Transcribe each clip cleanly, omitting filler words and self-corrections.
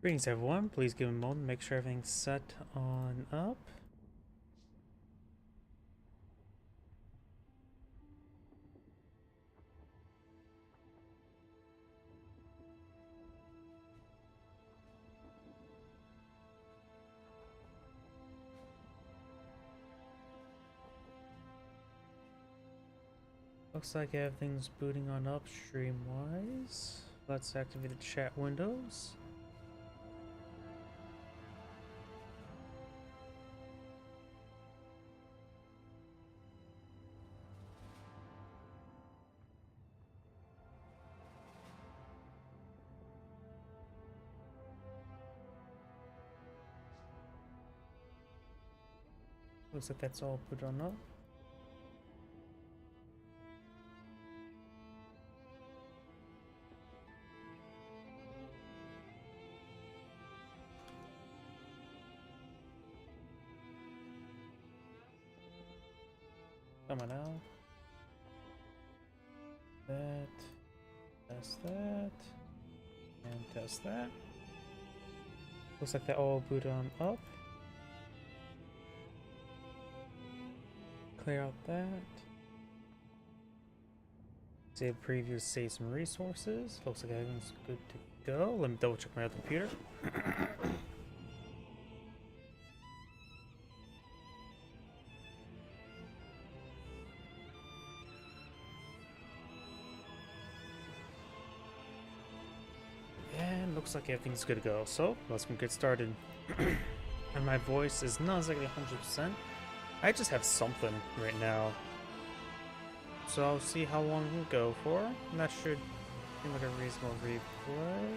Greetings everyone, please give a moment to make sure everything's set on up. Looks like everything's booting on up stream-wise. Let's activate the chat windows. Looks like that's all put on up. Come on now. That. Test that. And test that. Looks like they all boot on up. Clear out that. Save preview, save some resources. Looks like everything's good to go. Let me double check my other computer. And looks like everything's good to go. So let's get started. And my voice is not exactly 100%. I just have something right now. So I'll see how long we go for. And that should seem like a reasonable replay.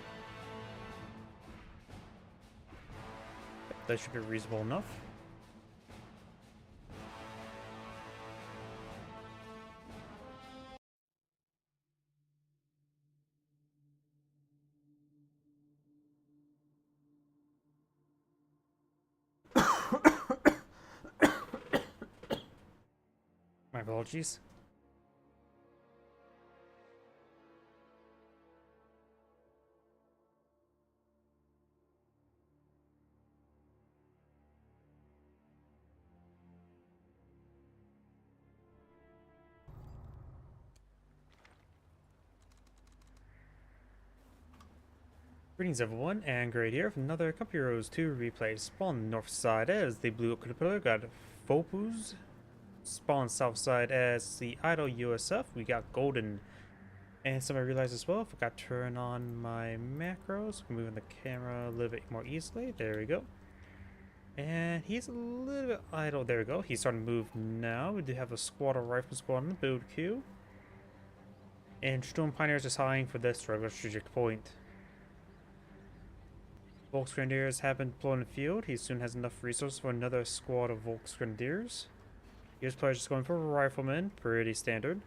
That should be reasonable enough. My apologies. Greetings everyone, and Great here from another Company Heroes 2 replay. Spawn north side as the blue caterpillar got Phobos. Spawn south side as the idle USF. We got Golden. And somebody realized as well, I forgot to turn on my macros. Moving the camera a little bit more easily. There we go. And he's a little bit idle. There we go. He's starting to move now. We do have a squad of rifle squad in the build queue. And Storm Pioneers is hiding for this regular strategic point. Volks Grenadiers have been deployed in the field. He soon has enough resources for another squad of Volks Grenadiers. Here's players just going for Rifleman, pretty standard.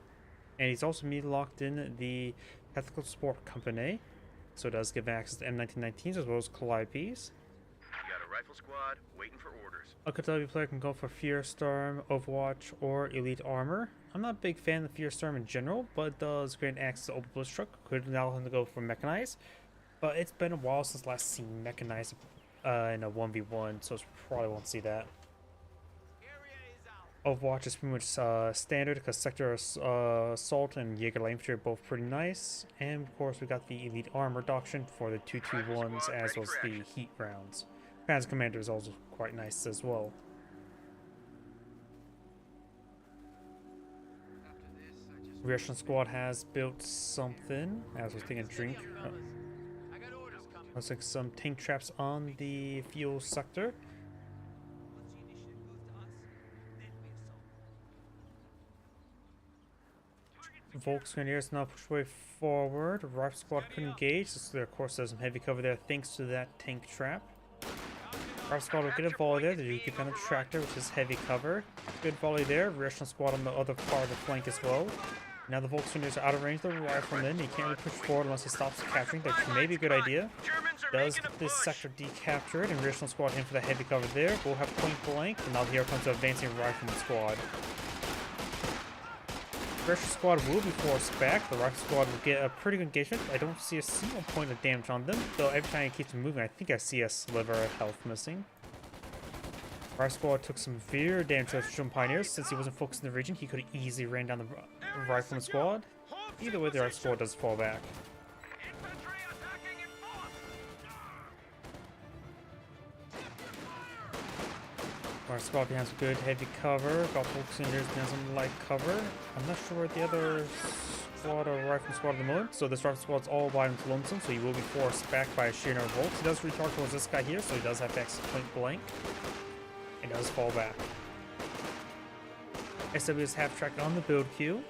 And he's also immediately locked in the Tactical Support Company, so it does give access to M1919s as well as Calliopes. We got a rifle squad waiting for orders. A Cthulhu player can go for Fearstorm, Overwatch, or Elite Armor. I'm not a big fan of Fearstorm in general, but it does grant access to Open Blitztruck. Could allow him to go for Mechanized. But it's been a while since last seen Mechanized in a 1v1, so probably won't see that. Overwatch is pretty much standard because Sector Assault and Jaeger Light Infantry are both pretty nice. And of course we got the Elite Armor Doctrine for the 221s as well as the Heat rounds. Panzer Commander is also quite nice as well. Reaction Squad has built something. I was taking a drink. Looks like some tank traps on the fuel sector. Volks Grenadiers now push way forward. Rifle Squad couldn't engage, so there of course there's some heavy cover there thanks to that tank trap. Rifle Squad will get a volley there. They do keep on the tractor, which is heavy cover. Good volley there. Reaction Squad on the other part of the flank as well. Now the Volks Grenadiers are out of range of the Rifleman. He can't really push forward unless he stops capturing. That may be a good idea. Does this sector decapture it, and Reaction Squad in for the heavy cover there. We'll have point blank, and now here comes the advancing Rifleman Squad. Pressure Squad will be forced back. The Rifle Squad will get a pretty good engagement. I don't see a single point of damage on them, though every time it keeps moving, I think I see a sliver of health missing. Rifle Squad took some severe damage to the Shun Pioneers. Since he wasn't focused in the region, he could have easily ran down the Rifleman Squad. Either way, the Rifle Squad does fall back. Our squad behind some good heavy cover. Got folks in there behind some light cover. I'm not sure where the other squad or rifle squad at the moment. So this rifle squad's all by himself lonesome, so he will be forced back by a sheer number of volts. He does retard towards this guy here, so he does have to exit point blank. And does fall back. SW is half track on the build queue.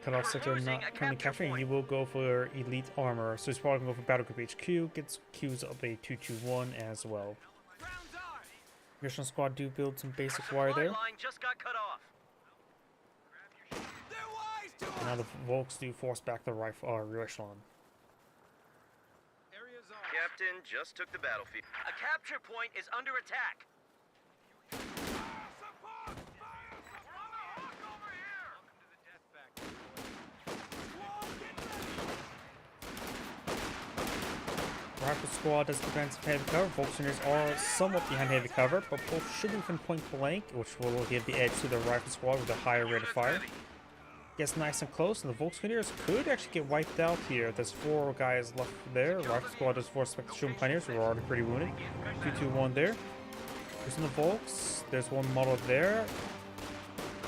Cut off sector not currently capturing, he will go for elite armor. So he's probably going to go for battle group HQ, gets queues up a 221 as well. Mission squad do build some basic wire there. And now the Volks do force back the rifle rear echelon. Captain just took the battlefield. A capture point is under attack. Rifle squad does defensive heavy cover. Volkswagens are somewhat behind heavy cover, but both should move in point blank, which will give the edge to the rifle squad with a higher rate of fire. Gets nice and close, and the Volkswagens could actually get wiped out here. There's 4 guys left there. Rifle squad does force back the Shun Pioneers, who are already pretty wounded. 2-2-1 there. There's the Volks. There's one model there.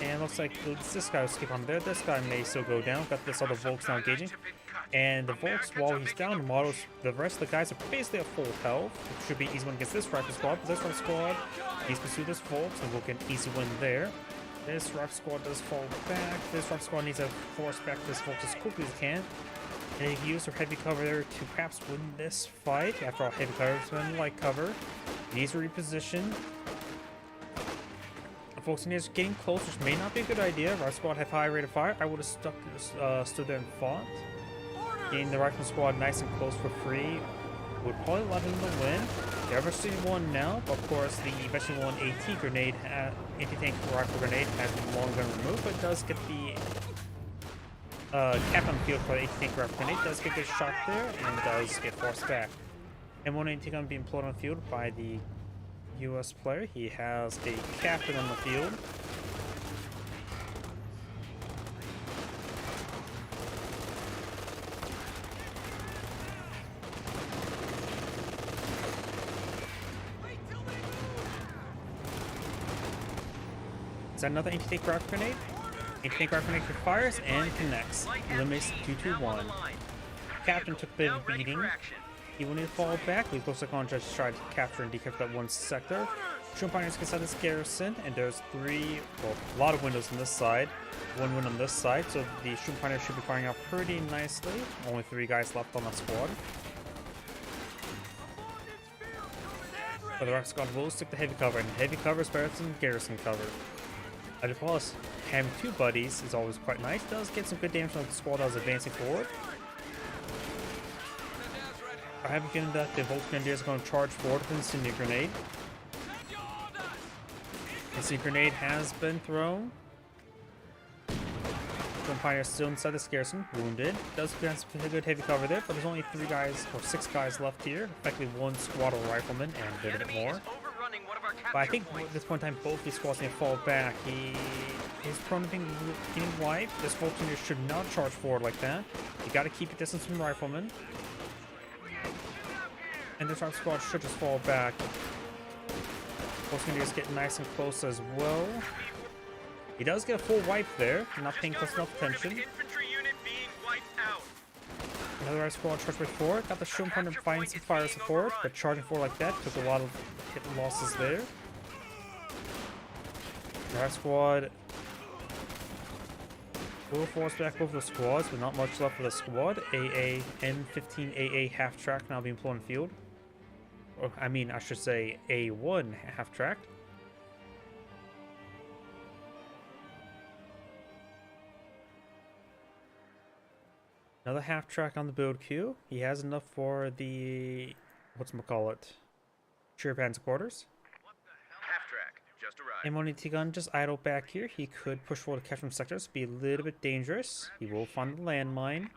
And looks like this guy will skip on there. This guy may still go down. Got this other Volks now engaging. And the Volks, while he's down, the models, the rest of the guys are basically at full health. It should be easy win against this rifle squad, but this rifle squad needs to pursue this Volks, and we'll get an easy win there. This rifle squad does fall back. This rifle squad needs to force back this Volks as quickly as it can. And they can use their heavy cover there to perhaps win this fight. After all, heavy cover has been light cover. Needs to reposition. Volkswagens getting close, which may not be a good idea. Rifle squad have high rate of fire. I would have stood there and fought. Getting the rifle squad nice and close for free would probably allow him to win. They're eventually won now, but of course the eventually won AT grenade, anti-tank rifle grenade has been long been removed, but does get the cap on the field for the anti-tank rifle grenade. Does get a good shot there and does get forced back. M1 anti-gun being imploded on the field by the US player. He has a captain on the field. Is that another anti-tank rifle grenade? Anti-tank rifle grenade fires and connects. Eliminates 2-2-1. Captain took a bit of a beating. He will need to fall back. We looks like on just tried to capture and decrypt that one sector. Shun Pioneers gets out this garrison, and there's a lot of windows on this side. One window on this side, so the Shun Pioneers should be firing out pretty nicely. Only 3 guys left on that squad. But the rifle squad will stick to heavy cover, and heavy cover is better than garrison cover. Plus, having 2 buddies is always quite nice. Does get some good damage on the squad that was advancing forward. I have a feeling that the Volt Grenadiers are going to charge forward with an Incendiary Grenade. Incendiary Grenade has been thrown. Shun Pioneer still inside this garrison, wounded. Does get some good heavy cover there, but there's only 3 guys, or 6 guys left here. Effectively 1 squad of riflemen and a bit more. But I think at this point in time, both these squads need to fall back. He is prone to getting wiped. This Volkswagen should not charge forward like that. You got to keep your distance from riflemen. And this rifle squad should just fall back. Volkswagen just get nice and close as well. He does get a full wipe there, not paying close enough attention. Another rifle squad charged right forward. Got the Shun Pioneer finding some fire support, but charging forward like that took a lot of hit losses there. The rifle squad will force back both the squads, but not much left for the squad. AA M15AA half track now being employed in the field. Or, I mean, I should say A1 half track. Another half track on the build queue. He has enough for the, whatchamacallit, Cheer Panzer quarters. M1AT gun just idle back here. He could push forward to catch from sectors, be a little bit dangerous. He will find the landmine.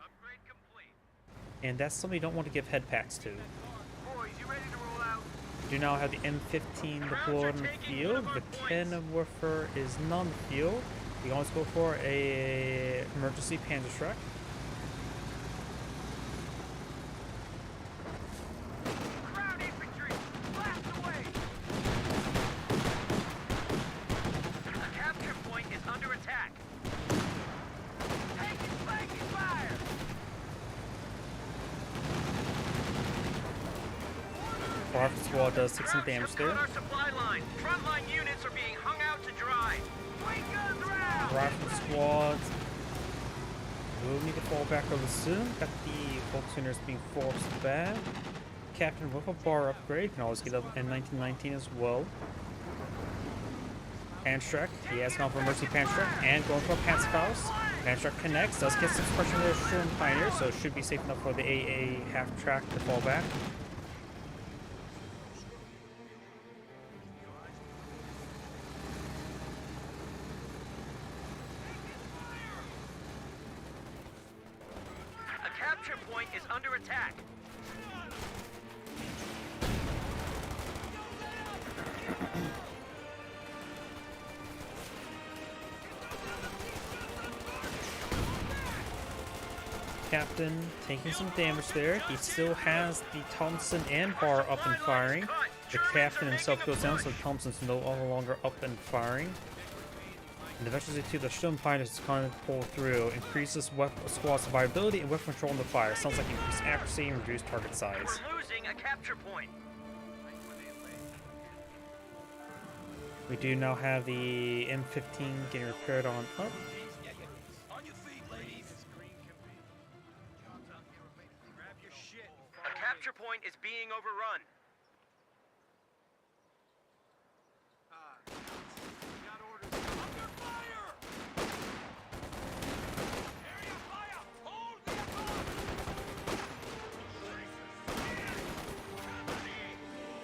And that's something you don't want to give head packs to. Boys, you ready to roll out? We do now have the M15 deployed in the field. The Kenwerfer is not in the field. We always go for a emergency Panzerschreck. Ground infantry, blast away! The capture point is under attack. Taking flanking fire! Rifle squad does take some damage there. Our supply line. Frontline units are being hung out to dry. Wake guns round! Rifle squads will need to fall back over soon. Got the Volkswageners being forced back. Captain with a bar upgrade can always get up in 1919 as well. Panzerschreck, he has gone for emergency Panzerschreck and going for a Panzerfaust. Panzerschreck connects, does get some pressure there, Sturm Pioneer, so it should be safe enough for the AA half track to fall back. A capture point is under attack. Captain taking some damage there. He still has the Thompson and bar up and firing. The captain himself goes down, so Thompson's no longer up and firing. And eventually to the Sturm Pioneers is going to pull through, increases squad survivability and weapon control in the fire. Sounds like increased accuracy and reduced target size. We're losing a capture point. We do now have the M15 getting repaired on up. On your feet, ladies. A capture point is being overrun.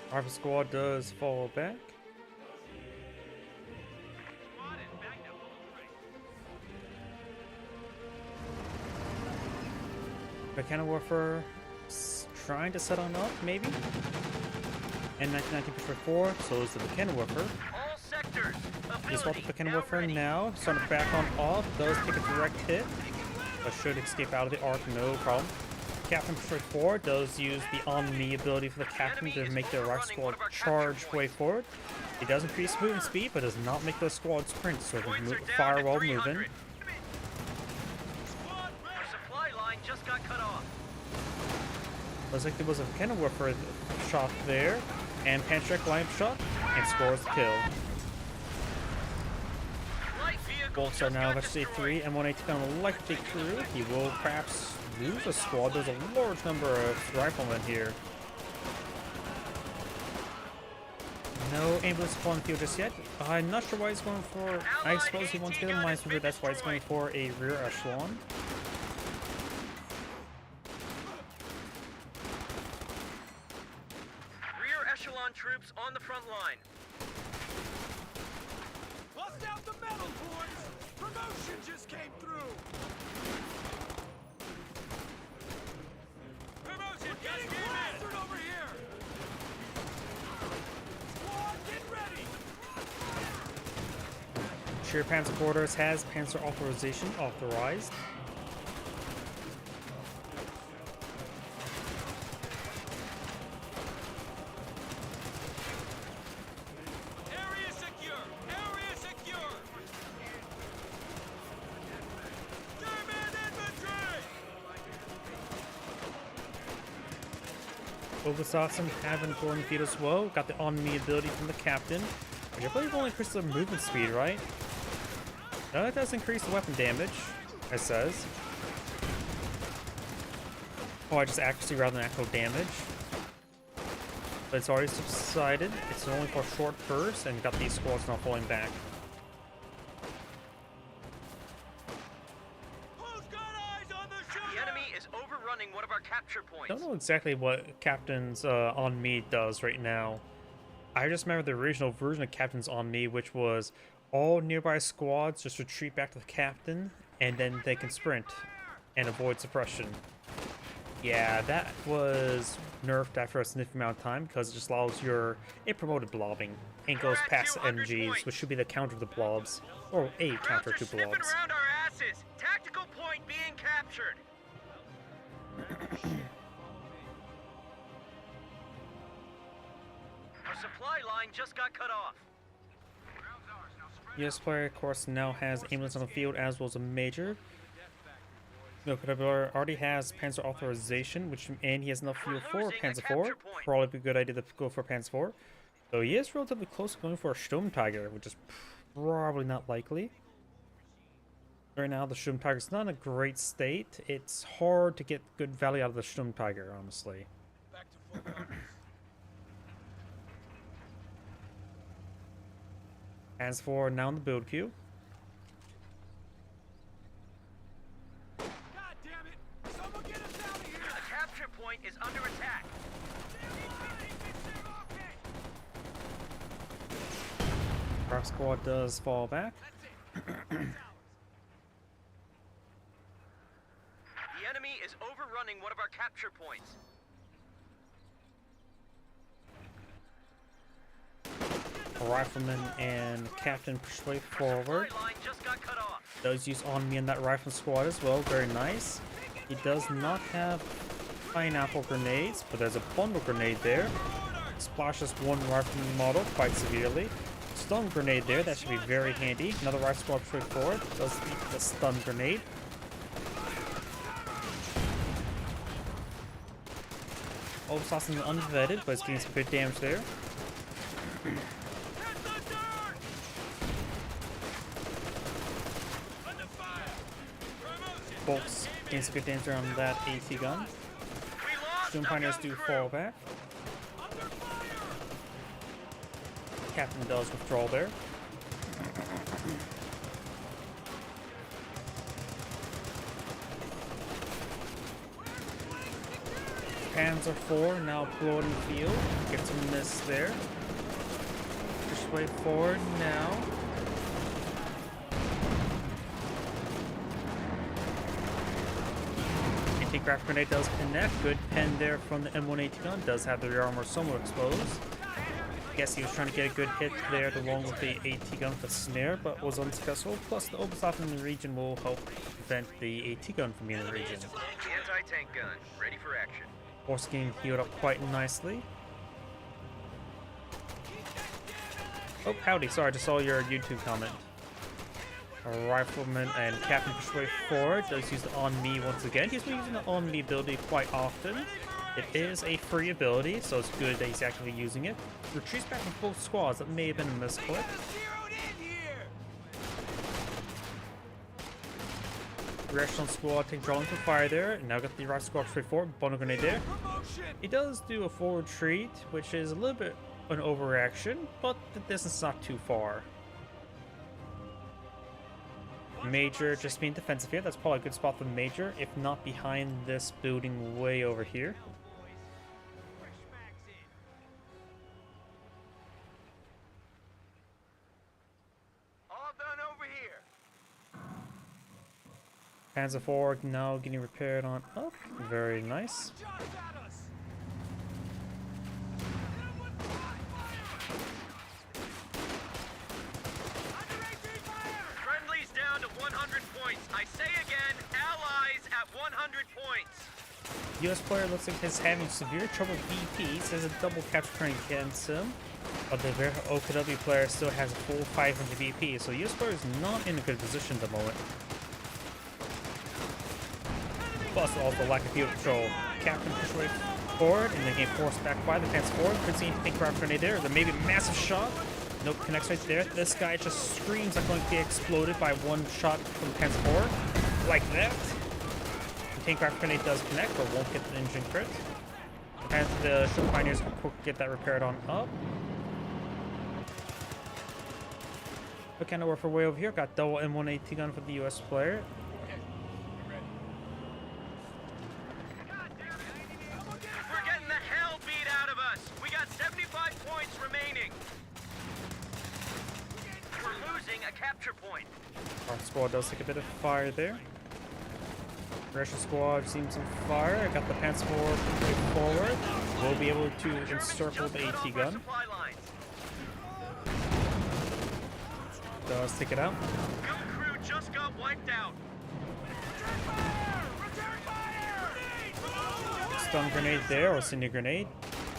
Rifle squad does fall back. The Kenwerfer trying to set on up, maybe? And 1919 push for 4, so is the Kenwerfer. All sectors. Just swap Ability the now Kenwerfer ready. now, starting to back on off, does take a direct hit, but should escape out of the arc, no problem. Captain push for 4 does use the on-me ability for the captain to make the rifle squad charge way forward. It does increase movement speed, but does not make the squad sprint, so it can Points are down fire to while 300. moving. Our supply line just got cut off. Looks like there was a Kenwerfer shot there, and Panzerschreck line shot, and scores the kill. Light vehicle Bolts are just now got of destroyed. HJ3, M1AT gun will likely take through. He will perhaps lose a squad. There's a large number of riflemen here. No ambulance squad in the field just yet. I'm not sure why he's going for... I suppose he wants to get a minesweeper, that's why he's going for a rear echelon. Rear echelon troops on the front line. Bust out the metal, boys! Promotion just came through! Promotion getting plastered over here! Squad, get ready! Sheer Panzer Quarters has Panzer authorization authorized. Area secure! Area secure! German infantry! Obersassen having Gordon feed as well. Got the on-me ability from the captain. Which I believe only increases the movement speed, right? No, it does increase the weapon damage, it says. Oh, I just accuracy rather than actual damage. But it's already subsided. It's only for a short burst, and got these squads now falling back. Who's got eyes on the The shooter? enemy is overrunning one of our capture points. Don't know exactly what Captain's on me does right now. I just remember the original version of Captain's on Me, which was all nearby squads just retreat back to the captain, and then they can sprint and avoid suppression. Yeah, that was nerfed after a significant amount of time because it just allows it promoted blobbing and goes past MGs, which should be the counter to blobs, or a counter to sniffing blobs. around our asses. Tactical point being captured. Our supply line just got cut off. US player, of course, now has ambulance on the field as well as a major. Milkadabler already has Panzer authorization, and he has enough fuel for losing a Panzer capture 4. point. Probably be a good idea to go for Panzer 4. So he is relatively close to going for a Sturmtiger, which is probably not likely. Right now, the Sturmtiger's not in a great state. It's hard to get good value out of the Sturmtiger, honestly. Back to full guns. Panzer 4 now in the build queue. God damn it! Someone get us out of here! The capture point is under attack. Rock Squad does fall back. The enemy is overrunning one of our capture points. Rifleman and Captain push way forward. Supply line just got cut off. Does use on me in that rifle squad as well. Very nice. He does not have pineapple grenades, but there's a bundle grenade there. Splashes one rifleman model quite severely. Stun grenade there. That should be very handy. Another rifle squad push forward. Does eat the stun grenade. Obsassin unvetted, but it's getting some good damage there. Bolts getting some good damage on that AT gun. We lost Doom a Pioneers gun do crew. fall back. Captain does withdraw there. Panzer 4 now floating field. Gets a miss there. Push way forward now. Anti-craft grenade does connect. Good pen there from the M180 gun. Does have the rear armor somewhat exposed. Guess he was trying to get a good hit there along with the AT gun with the snare, but was unsuccessful. Plus, the Obersaft in the region will help prevent the AT gun from being in the region. Anti-tank gun, ready for action. Horse getting healed up quite nicely. Oh, howdy. Sorry, I just saw your YouTube comment. A rifleman and Captain push way forward. Does use the on me once again. He's been using the on me ability quite often. It is a free ability, so it's good that he's actively using it. Retreats back with both squads. That may have been a misclick. Zeroed in here! Directional squad take drawing for fire there. And now got the right squad straight forward. Bundle grenade there. Promotion! He does do a forward retreat, which is a little bit an overreaction, but the distance is not too far. Major just being defensive here. That's probably a good spot for the Major, if not behind this building way over here. All done over here. Panzer 4 now getting repaired on up. Very nice. Shots at us! Friendly's down to 100 points. I say again, allies at 100 points. US player looks like he's having severe trouble VP. Says a double capture turn against him. But the OKW player still has a full 500 VP, so US player is not in a good position at the moment. Plus also lack of field control. Captain push way forward and then get forced back by the Panzer 4. Could see anything craft grenade there. There may be a massive shot. Nope, connects right there. This guy just screams like going to get exploded by one shot from Panzer 4. Like that. The tank craft grenade does connect, but won't get the engine crit. And the Ship Pioneers will quick get that repaired on up. But kind of work for way over here. Got double M180 gun for the US player. We're getting the hell beat out of us. We got 75 points remaining. capture point. Our squad does take a bit of fire there. Russian squad seems on fire. I got the Panzer IV pretty forward. We'll be able to Germans encircle just the cut off AT our gun. supply lines. Does take it out. Gun crew just got wiped out. Stun grenade there, or cinder grenade.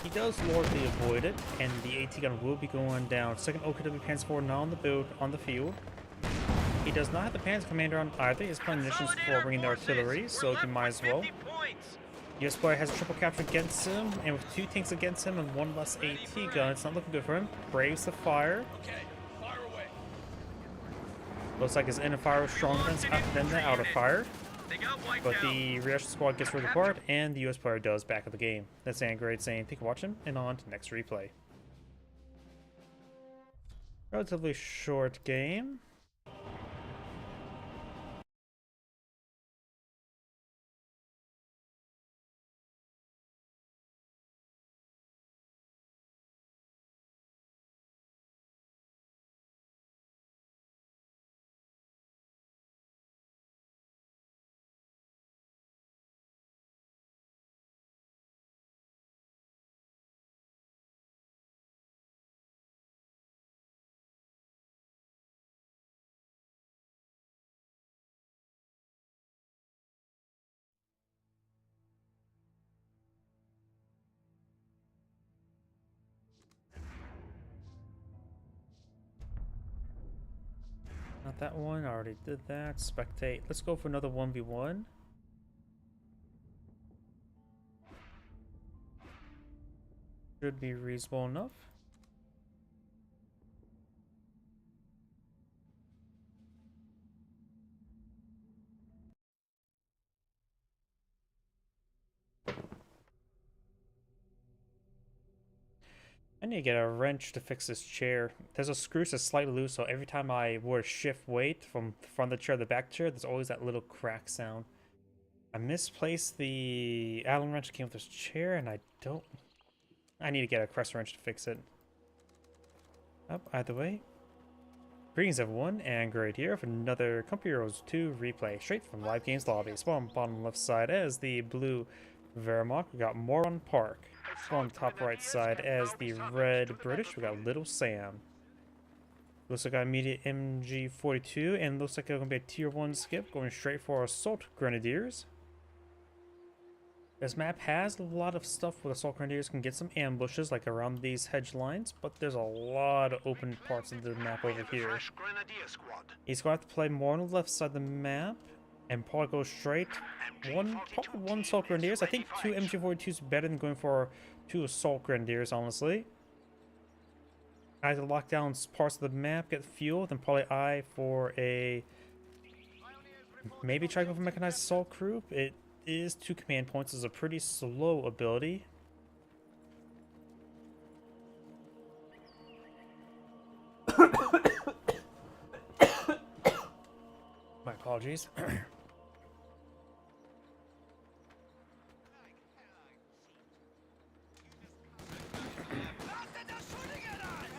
He does largely avoid it, and the AT gun will be going down. Second OKW Panzer IV now on the field. He does not have the Panzer Commander on either. He has plenty of munitions for bringing the artillery, so he might as well. US player has a triple capture against him, and with 2 tanks against him and 1 less AT gun, it's not looking good for him. Braves the fire. Okay, fire away. Looks like his inner fire is stronger than the outer fire. They got wiped But out. the Russian squad gets rid of the part, and the US player does back of the game. That's Angrade saying, thank you for watching, and on to next replay. Relatively short game. Not that one, I already did that. Spectate. Let's go for another 1v1. Should be reasonable enough. I need to get a wrench to fix this chair. There's a screw that's slightly loose, so every time I were to shift weight from the front of the chair to the back chair, there's always that little crack sound. I misplaced the Allen wrench that came with this chair, and I need to get a Crescent wrench to fix it. Either way. Greetings everyone, and Great here for another Company Heroes 2 replay, straight from Live Games Lobby. Spawn bottom left side as the blue Wehrmacht. We got Moron Park. On top right side as the red British, we got Little Sam. Looks like I immediate MG42, and looks like it's going to be a tier 1 skip, going straight for Assault Grenadiers. This map has a lot of stuff where Assault Grenadiers can get some ambushes, like around these hedge lines, but there's a lot of open parts of the map over here. He's going to have to play more on the left side of the map, and probably go straight. Probably one Assault Grenadiers. I think 2 MG42s is better than going for 2 Assault Grenadiers, honestly. I have to lock down parts of the map, get fuel, then probably I for a... maybe try to go for Mechanized Assault Group. It is 2 command points. It's a pretty slow ability. My apologies.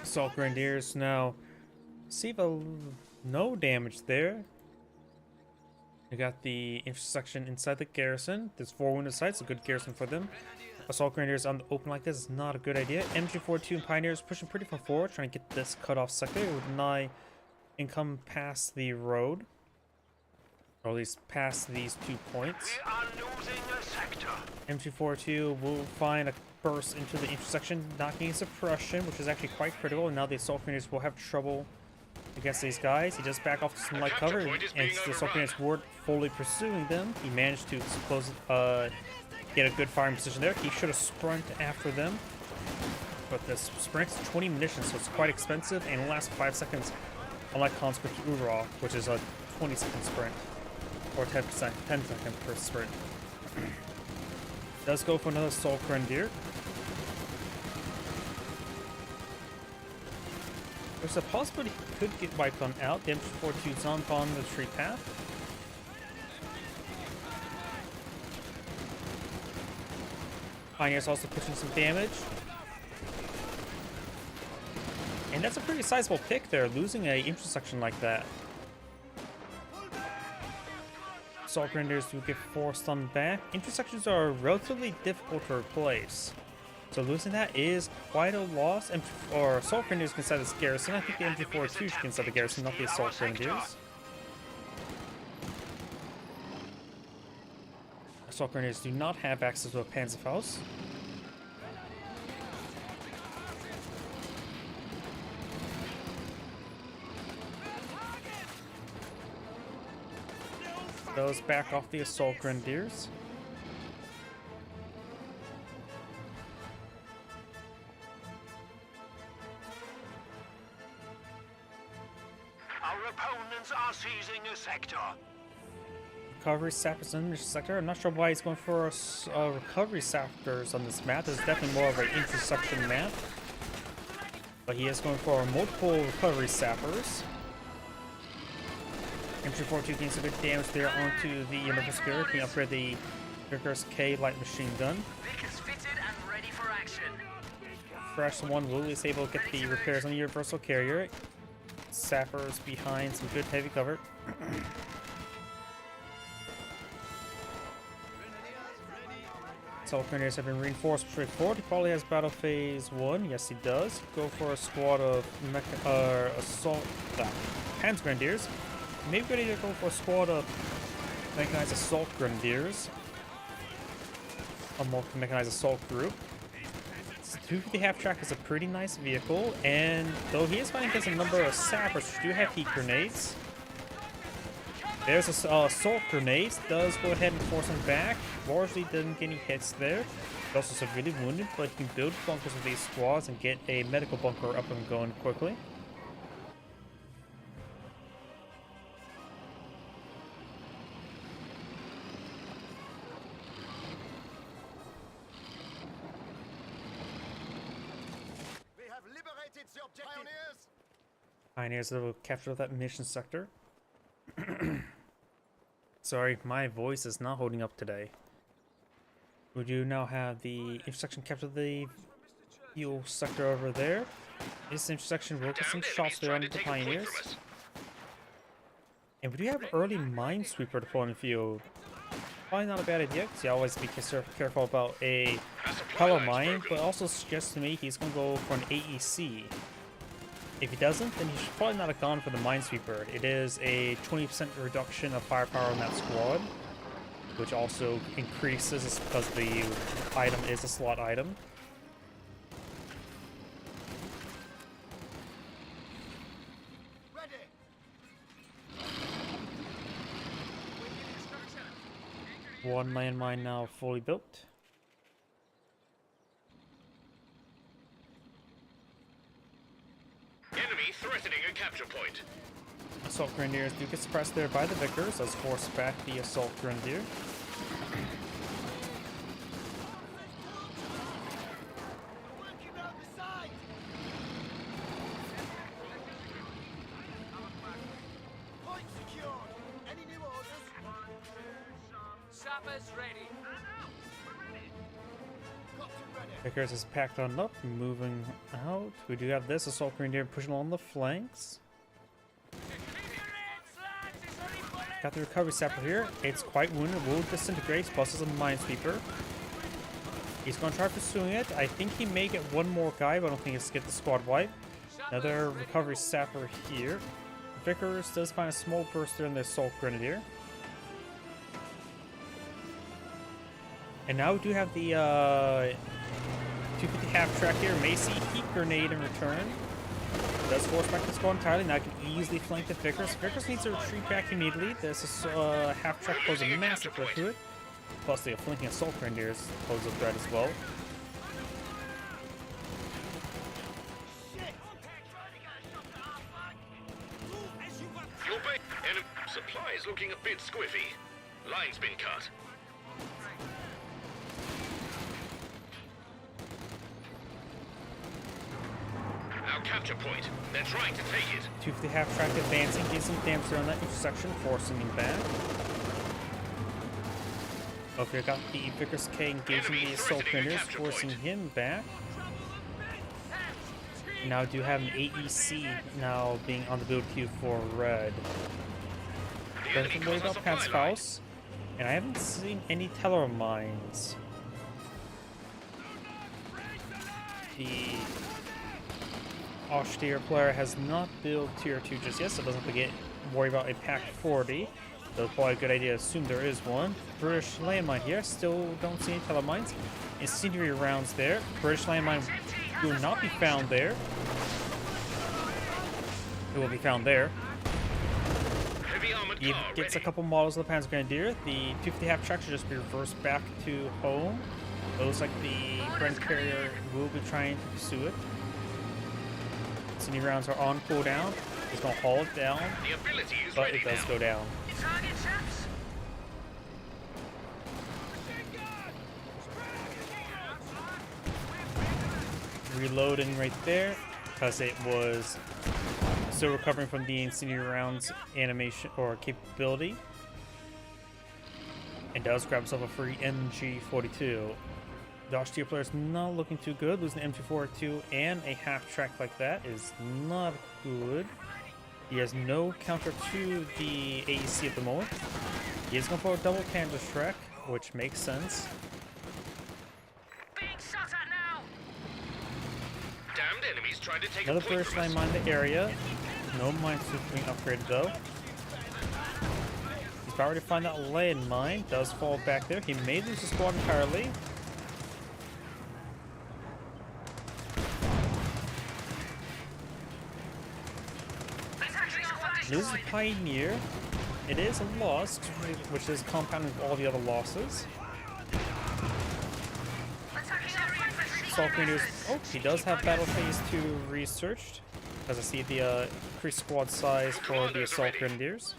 Assault Grenadiers now see no damage there. We got the intersection inside the garrison. There's 4 wounded sites, a good garrison for them. Assault Grenadiers on the open like this is not a good idea. MG42 and Pioneers pushing pretty far forward, trying to get this cut off sector. It would deny income past the road, or at least past these 2 points. We are losing a sector. MG42 will find a burst into the intersection, knocking suppression, which is actually quite critical. And now the Assault Grenadiers will have trouble against these guys. He does back off to some light cover, and the Assault Grenadiers weren't fully pursuing them. He managed to get a good firing position there. He should have sprinted after them, but this sprint's 20 munitions, so it's quite expensive, and it lasts 5 seconds, unlike Conscript Ura, which is a 20-second sprint, or 10 second per sprint. Does go for another Assault Grenadier. There's a possibility he could get wiped on out. The MG42 is on the retreat path. Pioneer's also pushing some damage. And that's a pretty sizable pick there, losing a intersection like that. Assault Grenadiers do get 4 stun back. Intersections are relatively difficult to replace, so losing that is quite a loss. Or Assault Grenadiers can set this garrison. I think the MG42 can set the garrison, not the Assault Grenadiers. Assault Grenadiers do not have access to a Panzerfaust. Those back off the Assault Grenadiers. Our opponents are seizing a sector. Recovery Sappers in this sector. I'm not sure why he's going for recovery Sappers on this map. This is definitely more of an intersection map. But he is going for multiple recovery Sappers. MG42 gains a good damage there onto the Universal Secure. Can upgrade the Vickers K light machine gun. Vickers fitted and ready for action. Fresh one Lulu is able to get the repairs on the Universal Carrier. Sappers behind some good heavy cover. Assault Grenadiers have been reinforced straightforward. He probably has Battle Phase 1. Yes, he does. Go for a squad of Panzer Grenadiers. Maybe we need to go for a squad of mechanized Assault Grenadiers. A more mechanized assault group. 250 half-track is a pretty nice vehicle, and though he is fighting against a number of sappers who do have heat grenades, there's assault grenades. Does go ahead and force him back. Largely doesn't get any hits there. He's also severely wounded, but he can build bunkers with these squads and get a medical bunker up and going quickly. Pioneers will capture that mission sector. Sorry, my voice is not holding up today. We do now have the intersection capture the fuel sector over there. This intersection will get some shots there on the Pioneers. And we do have early Minesweeper deploying field. Probably not a bad idea, because you always be careful about a power mine, but also suggests to me he's going to go for an AEC. If he doesn't, then he should probably not have gone for the Minesweeper. It is a 20% reduction of firepower on that squad, which also increases because the item is a slot item. One landmine now fully built. Enemy threatening a capture point. Assault Grenadiers do get suppressed there by the Vickers as force back the Assault Grenadier. Vickers is packed on up, moving out. We do have this Assault Grenadier pushing along the flanks. Got the recovery sapper here. It's quite wounded, will disintegrate, plus is a Minesweeper. He's going to try pursuing it. I think he may get one more guy, but I don't think it's get the squad wipe. Another recovery sapper here. Vickers does find a small burst there in the Assault Grenadier. And now we do have the 250 half-track here. Macy heat grenade in return. Does force back the squad entirely. Now I can easily flank the Vickers. Vickers needs to retreat back immediately. This is half-track poses a massive threat to it. Plus the flanking Assault Grenadiers pose a threat as well. Supply is looking a bit squiffy. Line's been cut. Our capture point. They're trying to take it. 250 half-track advancing, getting some damage there on that intersection, forcing him back. Okay, got the Vickers K engaging the Assault Grenadiers, forcing him back. Now do have an AEC now being on the build queue for red. Doesn't worry about Panzerfaust, and I haven't seen any Teller mines. The Austere player has not built tier 2 just yet, so doesn't have to worry about a pack 40. So it's probably a good idea to assume there is one. British landmine here, still don't see any Teller mines. Incendiary rounds there. British landmine will not be found there. It will be found there. He gets a couple models of the Panzer Grenadier. The 250 half track should just be reversed back to home. It looks like the Brent carrier will be trying to pursue it. Incendiary rounds are on cooldown. It's gonna haul it down, but it does go down. Reloading right there because it was still recovering from the incendiary rounds animation or capability, and does grab himself a free MG42. The Austere player is not looking too good. Losing the MG42 and a half track like that is not good. He has no counter to the AEC at the moment. He is going for a double Panzer track, which makes sense. Trying to take Another British line mine in the area. No mine suit being upgraded though. He's about ready to find that land mine. Does fall back there. He may lose the squad entirely. Loses the Pioneer. It is a loss, which is compounding with all the other losses. Assault Grenadiers. Oh, he does have Battle Phase 2 researched, because I see the increased squad size for the Assault Grenadiers,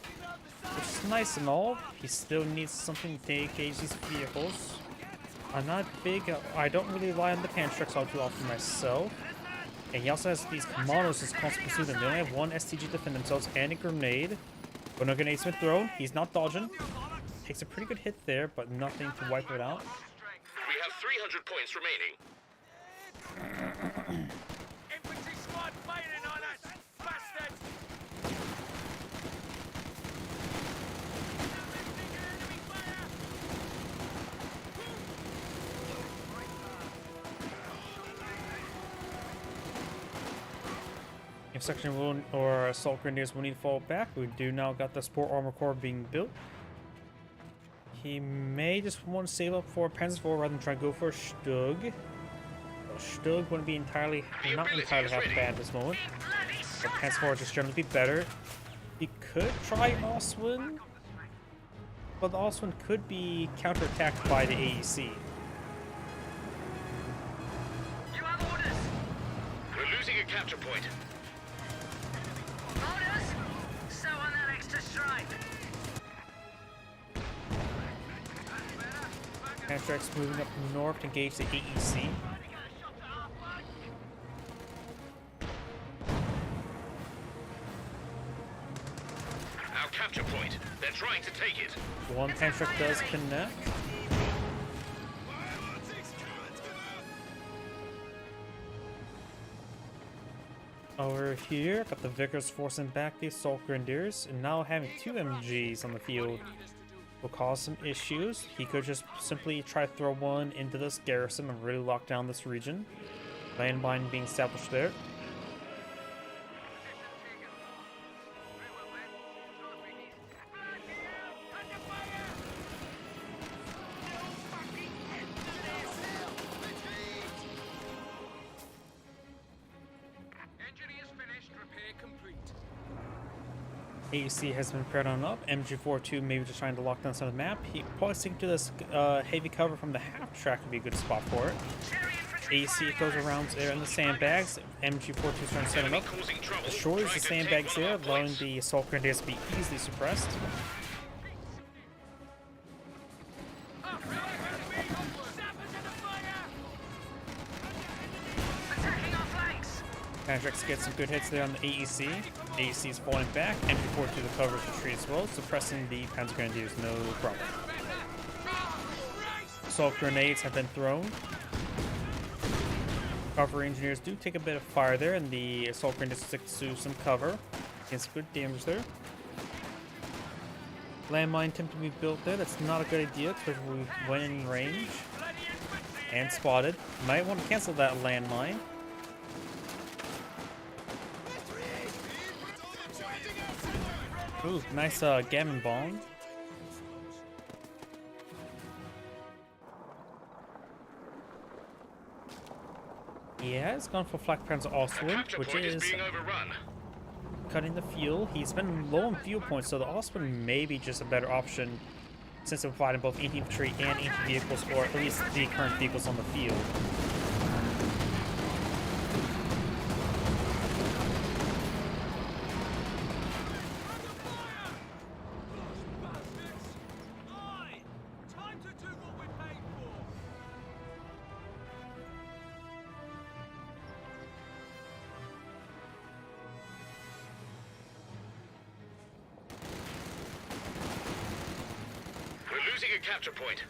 which is nice and all. He still needs something to engage these vehicles. I'm not big. I don't really rely on the Panzerfaust all too often myself. And he also has these commandos that's constantly pursuing them. They only have one STG to defend themselves and a grenade. But no grenade's been thrown. He's not dodging. Takes a pretty good hit there, but nothing to wipe it out. We have 300 points remaining. Infantry squad firing on us! Bastards! If Section will, or Assault Grenadiers will need to fall back, we do now got the Sport Armor Corps being built. He may just want to save up for Panzer IV rather than try to go for a Stug. Stug wouldn't be not entirely half bad at this moment. But Panzer IV just generally be better. He could try Oswin, but the Oswin could be counterattacked by the AEC. You have orders. We're losing a capture point. Orders? So on that extra strike. Panzerx moving up north to engage the AEC. Capture point. They're trying to take it. One Panzerfaust does connect. Over here, got the Vickers forcing back the Assault Grenadiers, and now having two MGs on the field will cause some issues. He could just simply try to throw one into this garrison and really lock down this region. Landmine being established there. AEC has been paired on up. MG42 maybe just trying to lock down some of the map. He probably sticking to this heavy cover from the half track would be a good spot for it. AEC goes around there in the sandbags. MG42 is trying to set him up. Destroys the sandbags there, allowing the Assault Grenadiers to be easily suppressed. Panzerx gets some good hits there on the AEC. AEC is falling back. MG42 to the cover of the tree as well, suppressing the Panzer Grenadiers, no problem. Assault grenades have been thrown. Cavalry engineers do take a bit of fire there, and the assault grenadiers stick to some cover. Against good damage there. Landmine attempted to be built there. That's not a good idea, especially when we went in range and spotted. Might want to cancel that landmine. Ooh, nice gammon bomb. Yeah, it's gone for Flak Panzer Ostwind, which is cutting the fuel. He's been low on fuel points, so the Ostwind may be just a better option since it's providing both anti-infantry and anti-vehicles, or at least the current vehicles on the field. Time to do what we're paid for. We're losing a capture point.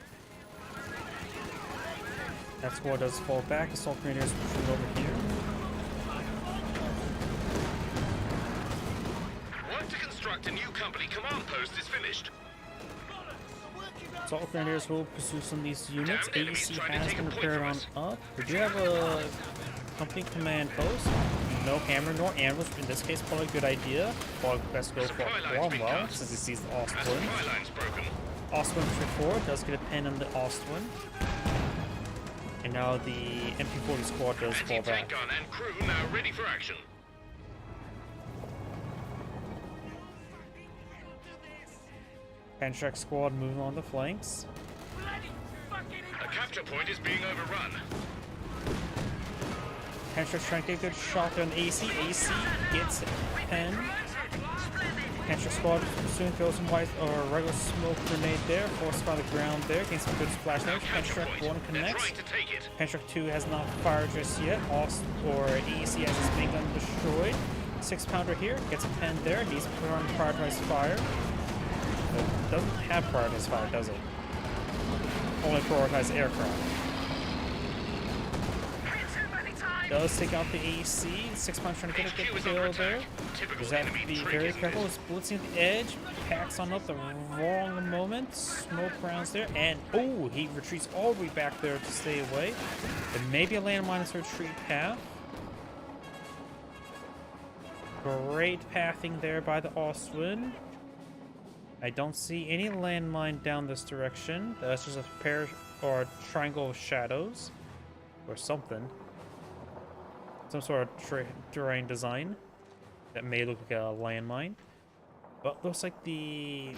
That squad does fall back. Assault grenadiers retreat over here. Work to construct a new company command post is finished. Assault grenadiers will pursue some of these units. Damned enemies AEC trying to has take a been point repaired from on us. up. We do have a company command post. No hammer nor ambush. In this case, probably a good idea. Probably best go for Supply line's been Cromwell cut. since he sees the Our Ostwind. supply line's broken. Ostwind for 4 does get a pin on the Ostwind. And now the MP40 squad does fall Anti-tank back. gun and crew now ready for action. Panchak squad moving on the flanks. A capture point is being overrun. Panchak's trying to get a good shot on AC. AC gets a pen. Panchak squad pursuing throws some white or regular smoke grenade there. Forced by the ground there. Getting some good splash damage. Capture Panchak point. 1 They're connects. trying to take it. Panchak 2 has not fired just yet. Or AEC has his main gun destroyed. 6-pounder here. Gets a pen there. Needs to put on prioritized fire. It doesn't have prioritized fire, does it? Only prioritized aircraft. Does take out the AEC. 6-pound trying to get a HQ good is under kill there. attack. Typical Just have to enemy be trick, very isn't careful. it? It's blitzing at the edge. Packs on up the wrong moment. Smoke rounds there. And, oh, he retreats all the way back there to stay away. There may be a landmine as a retreat path. Great pathing there by the Ostwind. I don't see any landmine down this direction. That's just a pair or a triangle of shadows. Or something. Some sort of terrain design that may look like a landmine. But looks like the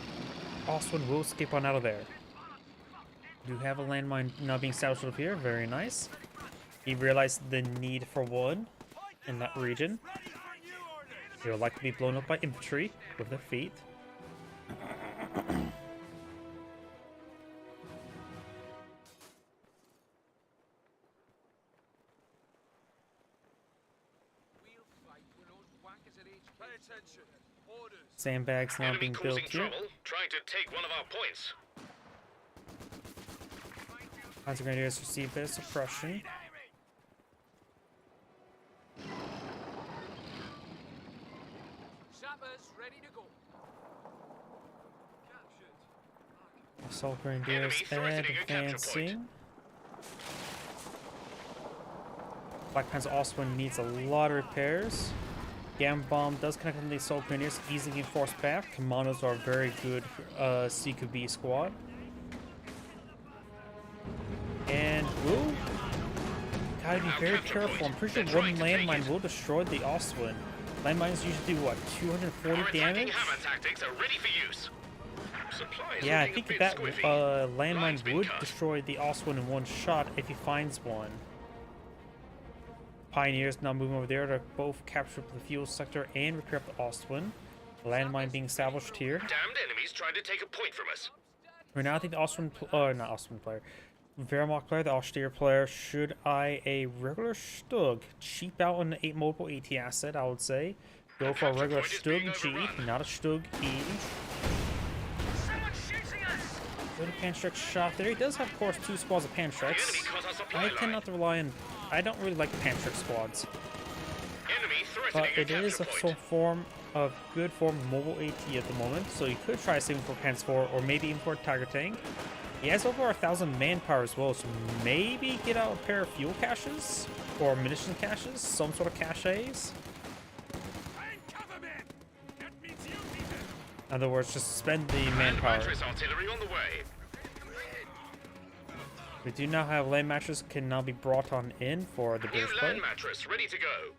Ostwind will skip on out of there. Do have a landmine now being established up here. Very nice. He realized the need for one in that region. He would like to be blown up by infantry with their feet. Pay attention. Orders. Sandbags now Enemy being built causing here. trouble, trying to take one of our points. Panzer Grenadiers receive their suppression. Sappers ready to go. Captured. Assault Grenadiers Enemy threatening a capture point. advancing. Black Panzer Ostwind needs a lot of repairs. Gamma Bomb does connect on the Assault Grenadiers, easily getting forced back. Commandos are a very good CQB squad. And, ooh, gotta be Our very capture careful. point. I'm pretty sure They're one trying to take landmine it. will destroy the Ostwind. Landmines usually do what, 240 Our attacking damage? hammer tactics are ready for use. Supply is Yeah, I looking a think bit that squiffy. Line's landmine been would cut. destroy the Ostwind in one shot if he finds one. Pioneers now moving over there to both capture the fuel sector and repair up the Ostwind. Landmine being established here. Damned enemies trying to take a point from us. Right now, I think the Ostwind, not Ostwind player, Wehrmacht player, the Austere player, should eye a regular Stug. Cheap out on the 8 mobile AT asset, I would say. Go for a capture regular point is being Stug G, overrun. not a Stug E. Someone's shooting us! Good Panstrike shot there. He does have, of course, 2 squads of The enemy Panstrikes. cut our supply I tend line. not to rely on I don't really like Panzer squads, Enemy but threatening it a is a capture sort point. of form of good form of mobile AT at the moment, so you could try saving for Panzer 4 or maybe even for Tiger Tank. He has over 1,000 manpower as well, so maybe get out a pair of fuel caches or munition caches, some sort of caches. I ain't cover man. That means you need it. In other words, just spend the And manpower. mattress artillery on the way. We do now have land matches can now be brought on in for the New British land play. mattress ready to go.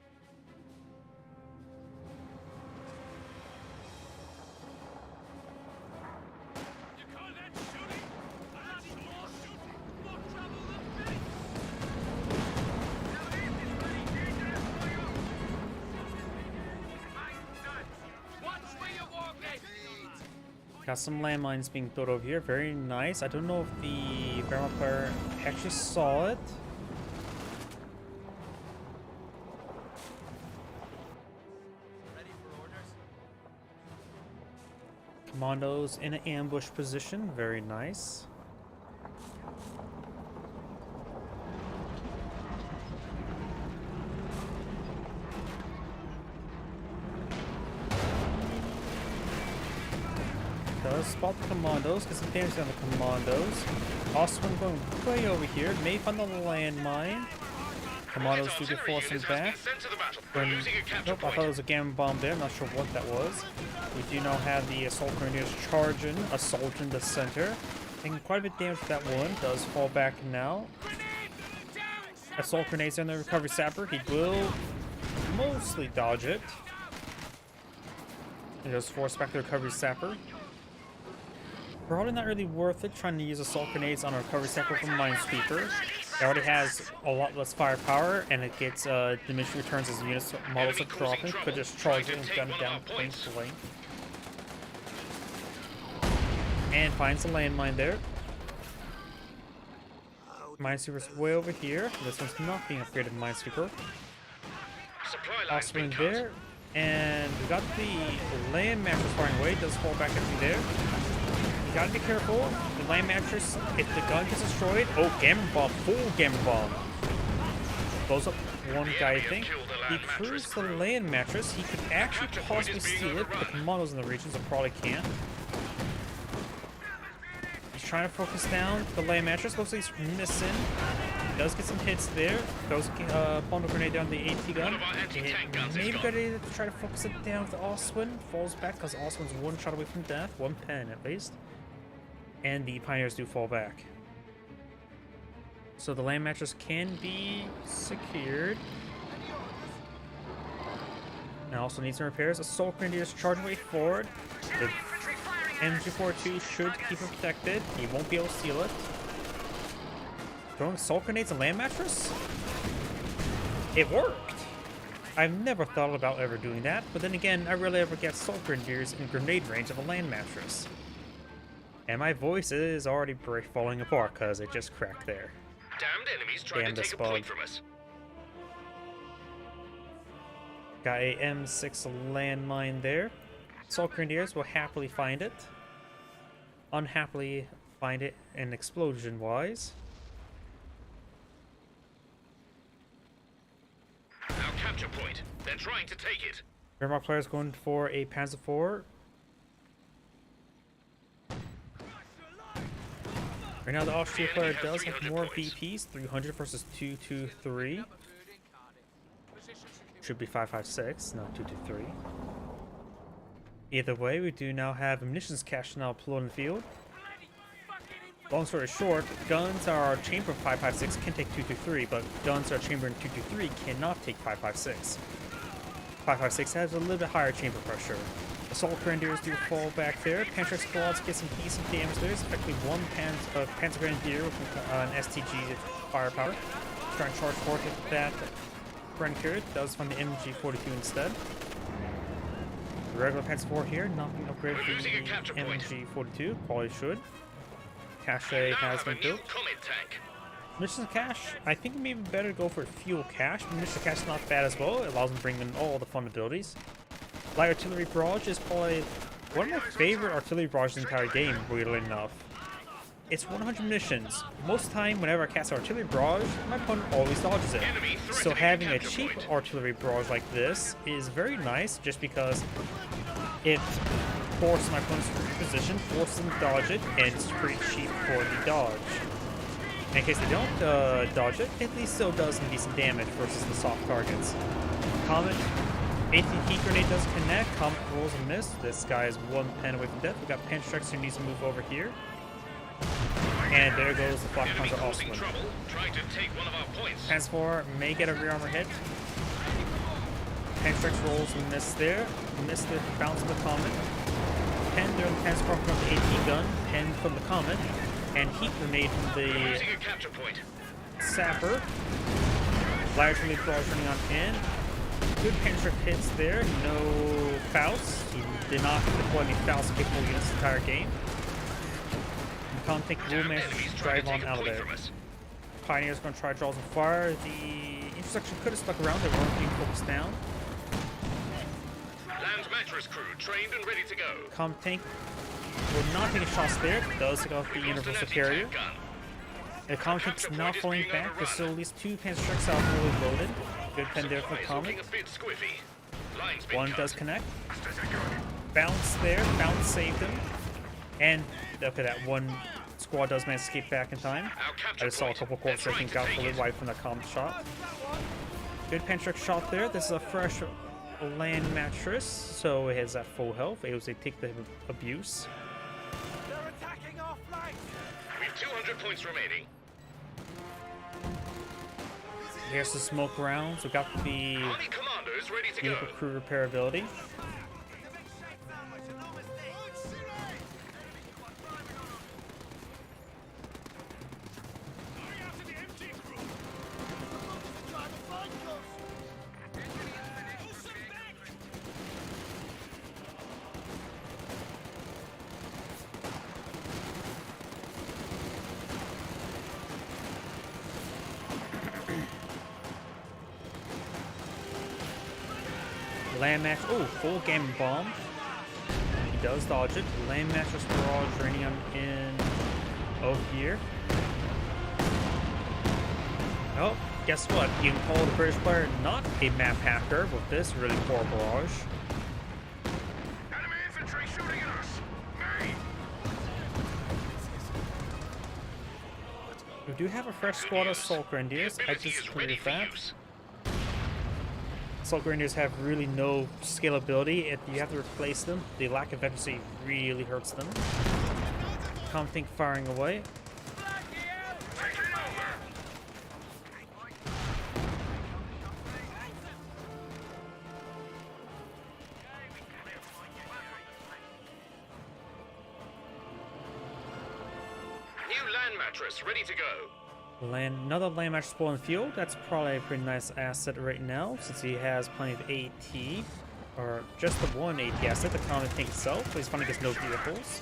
You call that shooting? Bloody more shooting. More trouble than me. Watch where you walk, Got some landmines being built over here. Very nice. I don't know if the Paramount player actually saw it. Ready for orders? Commandos in an ambush position. Very nice. Does spot the commandos, get some damage on the commandos. Oswin going way over here, may find the landmine. Commandos do get force him back. When, nope, I thought it was a gamma bomb there, not sure what that was. We do now have the assault grenadiers charging, assaulting the center. Taking quite a bit of damage with that one, does fall back now. Assault grenades on the recovery sapper, he will mostly dodge it. He does force back the recovery sapper. Probably not really worth it trying to use assault grenades on a recovery sapper from Minesweeper. It already has a lot less firepower, and it gets diminishing returns as units models are dropping. Could just charge it and gun it down point blank. And finds a landmine there. Minesweeper's way over here. This one's not being upgraded to Minesweeper. Oswin there. And we got the land mattress firing away. Does fall back into there. You gotta be careful. The land mattress, if the gun gets destroyed, oh, gamma bomb, full gamma bomb. Blows up one guy, I think. He crews the land mattress. He could actually possibly steal it, but the commandos in the region, so probably can't. He's trying to focus down the land mattress. Looks like he's missing. Does get some hits there. Goes bundle grenade down the AT gun. Maybe good idea to try to focus it down with Oswin. Falls back because Oswin's one shot away from death. 1 pen at least. And the Pioneers do fall back. So the land mattress can be secured. And also needs some repairs. Assault Grenadiers charging way forward. The MG42 should keep him protected. He won't be able to steal it. Throwing assault grenades and land mattress? It worked! I've never thought about ever doing that, but then again, I rarely ever get assault grenadiers in grenade range of a land mattress. And my voice is already falling apart because it just cracked there. Damned enemies trying Damn to this take a point bug. from us. Got a M6 landmine there. Assault grenadiers will happily find it. Unhappily find it an explosion-wise. Our capture point. They're trying to take it. Wehrmacht players going for a Panzer IV. Right now the Austria player does have more VPs, 300 versus 223. Should be 556, not 223. Either way, we do now have a munitions cache now deployed in the field. Long story short, guns are chambered 556 can take 223, but guns that are chambered in 223 cannot take 556. 556 has a little bit higher chamber pressure. Assault Grenadiers do fall back there. Panzer squads get some decent damage there. It's effectively one Panzer Grenadier with an STG firepower. Try and charge forward with that Grenadier. Does find the MG42 instead. The regular Panzer IV here, not being upgraded We're to losing a capture the point. MG42. Probably should. Cache Now has have a been new built. Comet tank. Munitions cache, I think maybe better to go for fuel cache. Munitions cache is not bad as well. It allows them to bring in all the fun abilities. Light artillery barrage is probably one of my favorite artillery barrages in the entire game, weirdly enough. it's 100 munitions. Most of the time, whenever I cast artillery barrage, my opponent always dodges it. So having a cheap artillery barrage like this is very nice, just because it forces my opponent's position, forces them to dodge it, and it's pretty cheap for the dodge. And in case they don't dodge it, at least still does some decent damage versus the soft targets. Comet, 18 heat grenade does connect. Comet rolls a miss. This guy is 1 pen away from death. We got Penstrix who needs to move over here. And there goes the Flak Panzer Ostland. Panzer may get a rear armor hit. Penstrix rolls a miss there. Missed the bounce of the Comet. Pen during the Panzer from the AT gun. Pen from the Comet. And heat grenade from the Sapper. Laterally barrage running on in. Good Penstrix hits there. No Faust. He did not deploy any Faust capable units the entire game. Contact will manage to drive on out of there. Pioneer's going to try draws and fire. The intersection could have stuck around. They weren't being focused down. Land's mattress crew trained and ready to go. Comp tank will not take a shots there. Does take off the universal carrier. The Comet tank's not falling back. There's still at least 2 Panzerstrikes out fully loaded. Good pen there for Comet. One does connect. Bounce there. Bounce saved him. And look at that, one squad does manage to escape back in time. I just saw a couple corpses I think got fully wiped from that Comet shot. Good Penstrix shot there. This is a fresh land mattress, so it has that full health. Able to take the abuse. They're attacking our flank. We have 200 points remaining. Here's the smoke rounds. We got the Army commandos ready to vehicle go. crew repair ability. Land match. Oh, full game bomb. He does dodge it. Land mattress barrage raining on in over here. Oh, guess what? You can call the British player not a map hacker with this really poor barrage. Enemy infantry shooting at us. Me. We do have a fresh squad of Assault Grenadiers. I just cleared that. Assault Grenadiers have really no scalability. If you have to replace them, the lack of efficiency really hurts them. Comet tank firing away. New land mattress ready to go. Another land match spawn in the field. That's probably a pretty nice asset right now, since he has plenty of AT, or just the one AT asset, the Comet tank itself. But he's finding he gets no vehicles.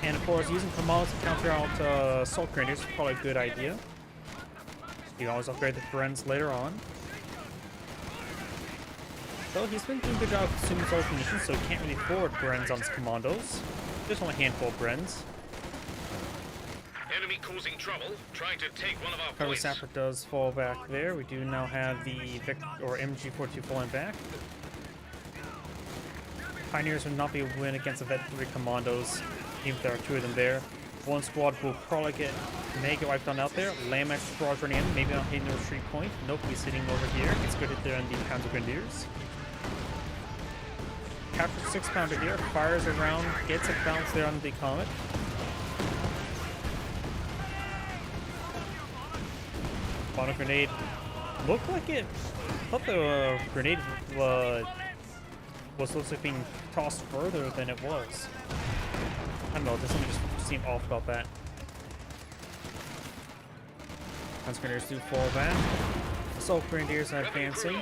And of course, using commandos to counter out Assault Grenadiers is probably a good idea. You can always upgrade the Brenns later on. So he's been doing a good job of consuming solar munitions, so he can't really afford Brenns on his commandos. Just only a handful of Brenns. Enemy causing trouble, trying to take one of our Cover points. Sapper does fall back there. We do now have the MG42 falling back. Pioneers would not be a win against the Vet 3 commandos, even if there are 2 of them there. One squad will probably may get wiped on out there. Landmax squad running in, maybe not hitting the retreat point. Nope, he's sitting over here. It's good hit there on the Panzer Grenadiers. Captured 6-pounder here, fires around, gets a bounce there on the Comet. Final grenade looked like it. I thought the grenade was supposed to be being tossed further than it was. I don't know, there's something just seemed off about that. Panzer Grenadiers do fall back. Assault Grenadiers are advancing.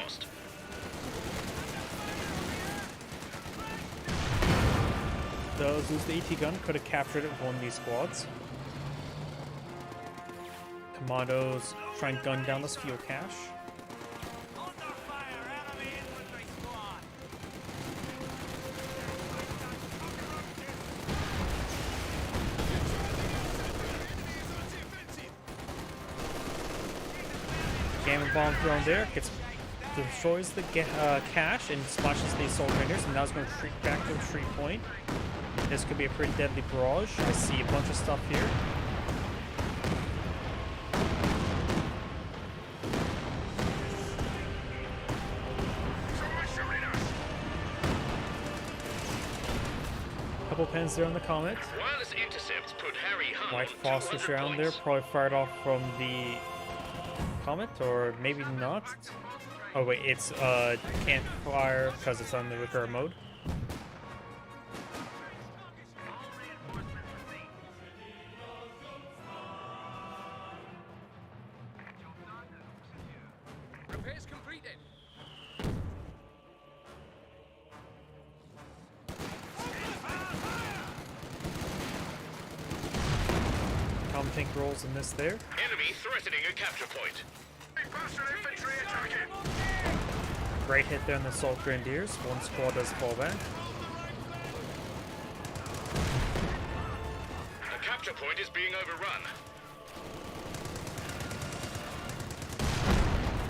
Does lose the AT gun, could have captured it with one of these squads. Commandos try and gun down this fuel cache. Under fire, enemy infantry squad. Gamma bomb thrown there, destroys the cache and splashes the assault grenadiers, and now it's going to retreat back to a retreat point. This could be a pretty deadly barrage. I see a bunch of stuff here. Couple pens there on the Comet. Wireless intercepts put Harry Hunt White on phosphorus 200 around there, points. probably fired off from the Comet, or maybe not. Oh wait, it's can't fire because it's on the repair mode. Repairs completed. Comet tank rolls and miss there. Enemy threatening a capture point. Infantry attacking. Great hit there on the assault grenadiers. One squad does fall back. The capture point is being overrun.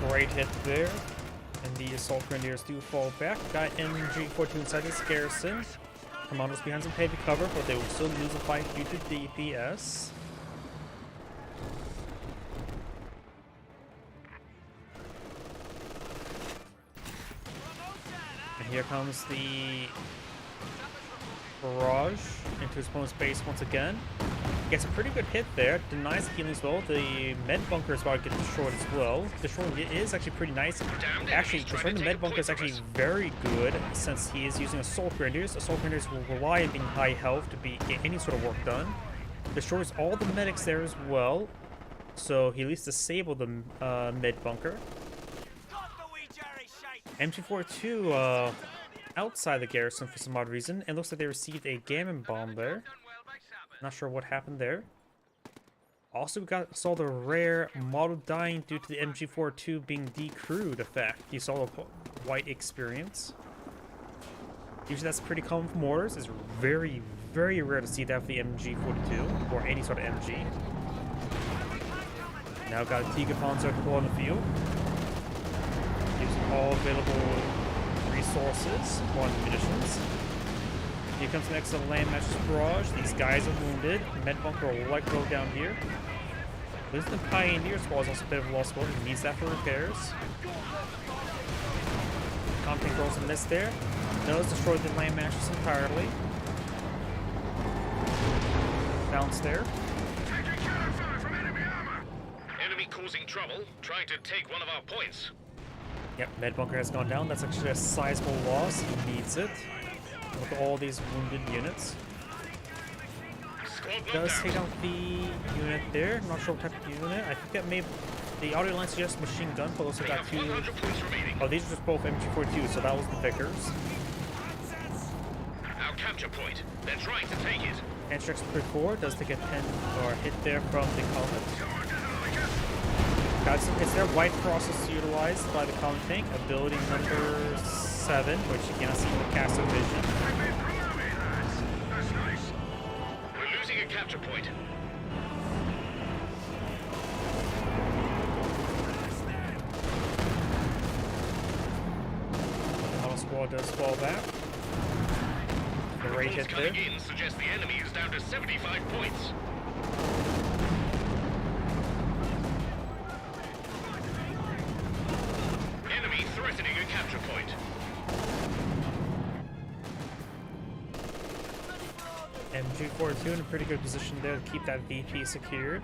Great hit there. And the assault grenadiers do fall back. Got MG42 inside this garrison. Commandos behind some heavy cover, but they will still lose the fight due to DPS. And here comes the barrage into his opponent's base once again. Gets a pretty good hit there, denies the healing as well. The med bunker is about to get destroyed as well. Destroying it is actually pretty nice. Actually, destroying the med bunker is actually very good since he is using assault grenadiers. Assault grenadiers will rely on being high health to get any sort of work done. Destroys all the medics there as well, so he at least disabled the med bunker. MG42 outside the garrison for some odd reason. It looks like they received a Gammon bomb there. Not sure what happened there. Also, we saw the rare model dying due to the MG42 being decrewed effect. You saw the white experience. Usually that's pretty common for mortars. It's very, very rare to see that for the MG42 or any sort of MG. Now got a Tiga Panzer on the field. Using all available resources on munitions. Here comes the next land matches barrage. These guys are wounded. Med bunker will like go down here. Losing the Pioneer squad is also a bit of a lost squad. He needs that for repairs. Company rolls a miss there. Does destroy the land matches entirely. Bounce there. Enemy causing trouble, trying to take one of our points. Yep, med bunker has gone down. That's actually a sizable loss. He needs it. Look at all these wounded units. Squad Does knocked take out. out the unit there. Not sure what type of unit. I think that may the audio line suggests machine gun, but also We got have two. 100 points remaining. Oh, these are just both MG42, so that was the Vickers. Our capture point. They're trying to take it. Antrax 34 does take a 10 or hit there from the Comet. Got some hits there. White Cross is utilized by the Comet tank. Ability number 7, which you cannot see in the cast of vision. We're losing a capture point. Auto squad does fall back. Great hit Reports there. coming in suggest the enemy is down to 75 points. Enemy threatening a capture point. MG42 in a pretty good position there to keep that VP secured.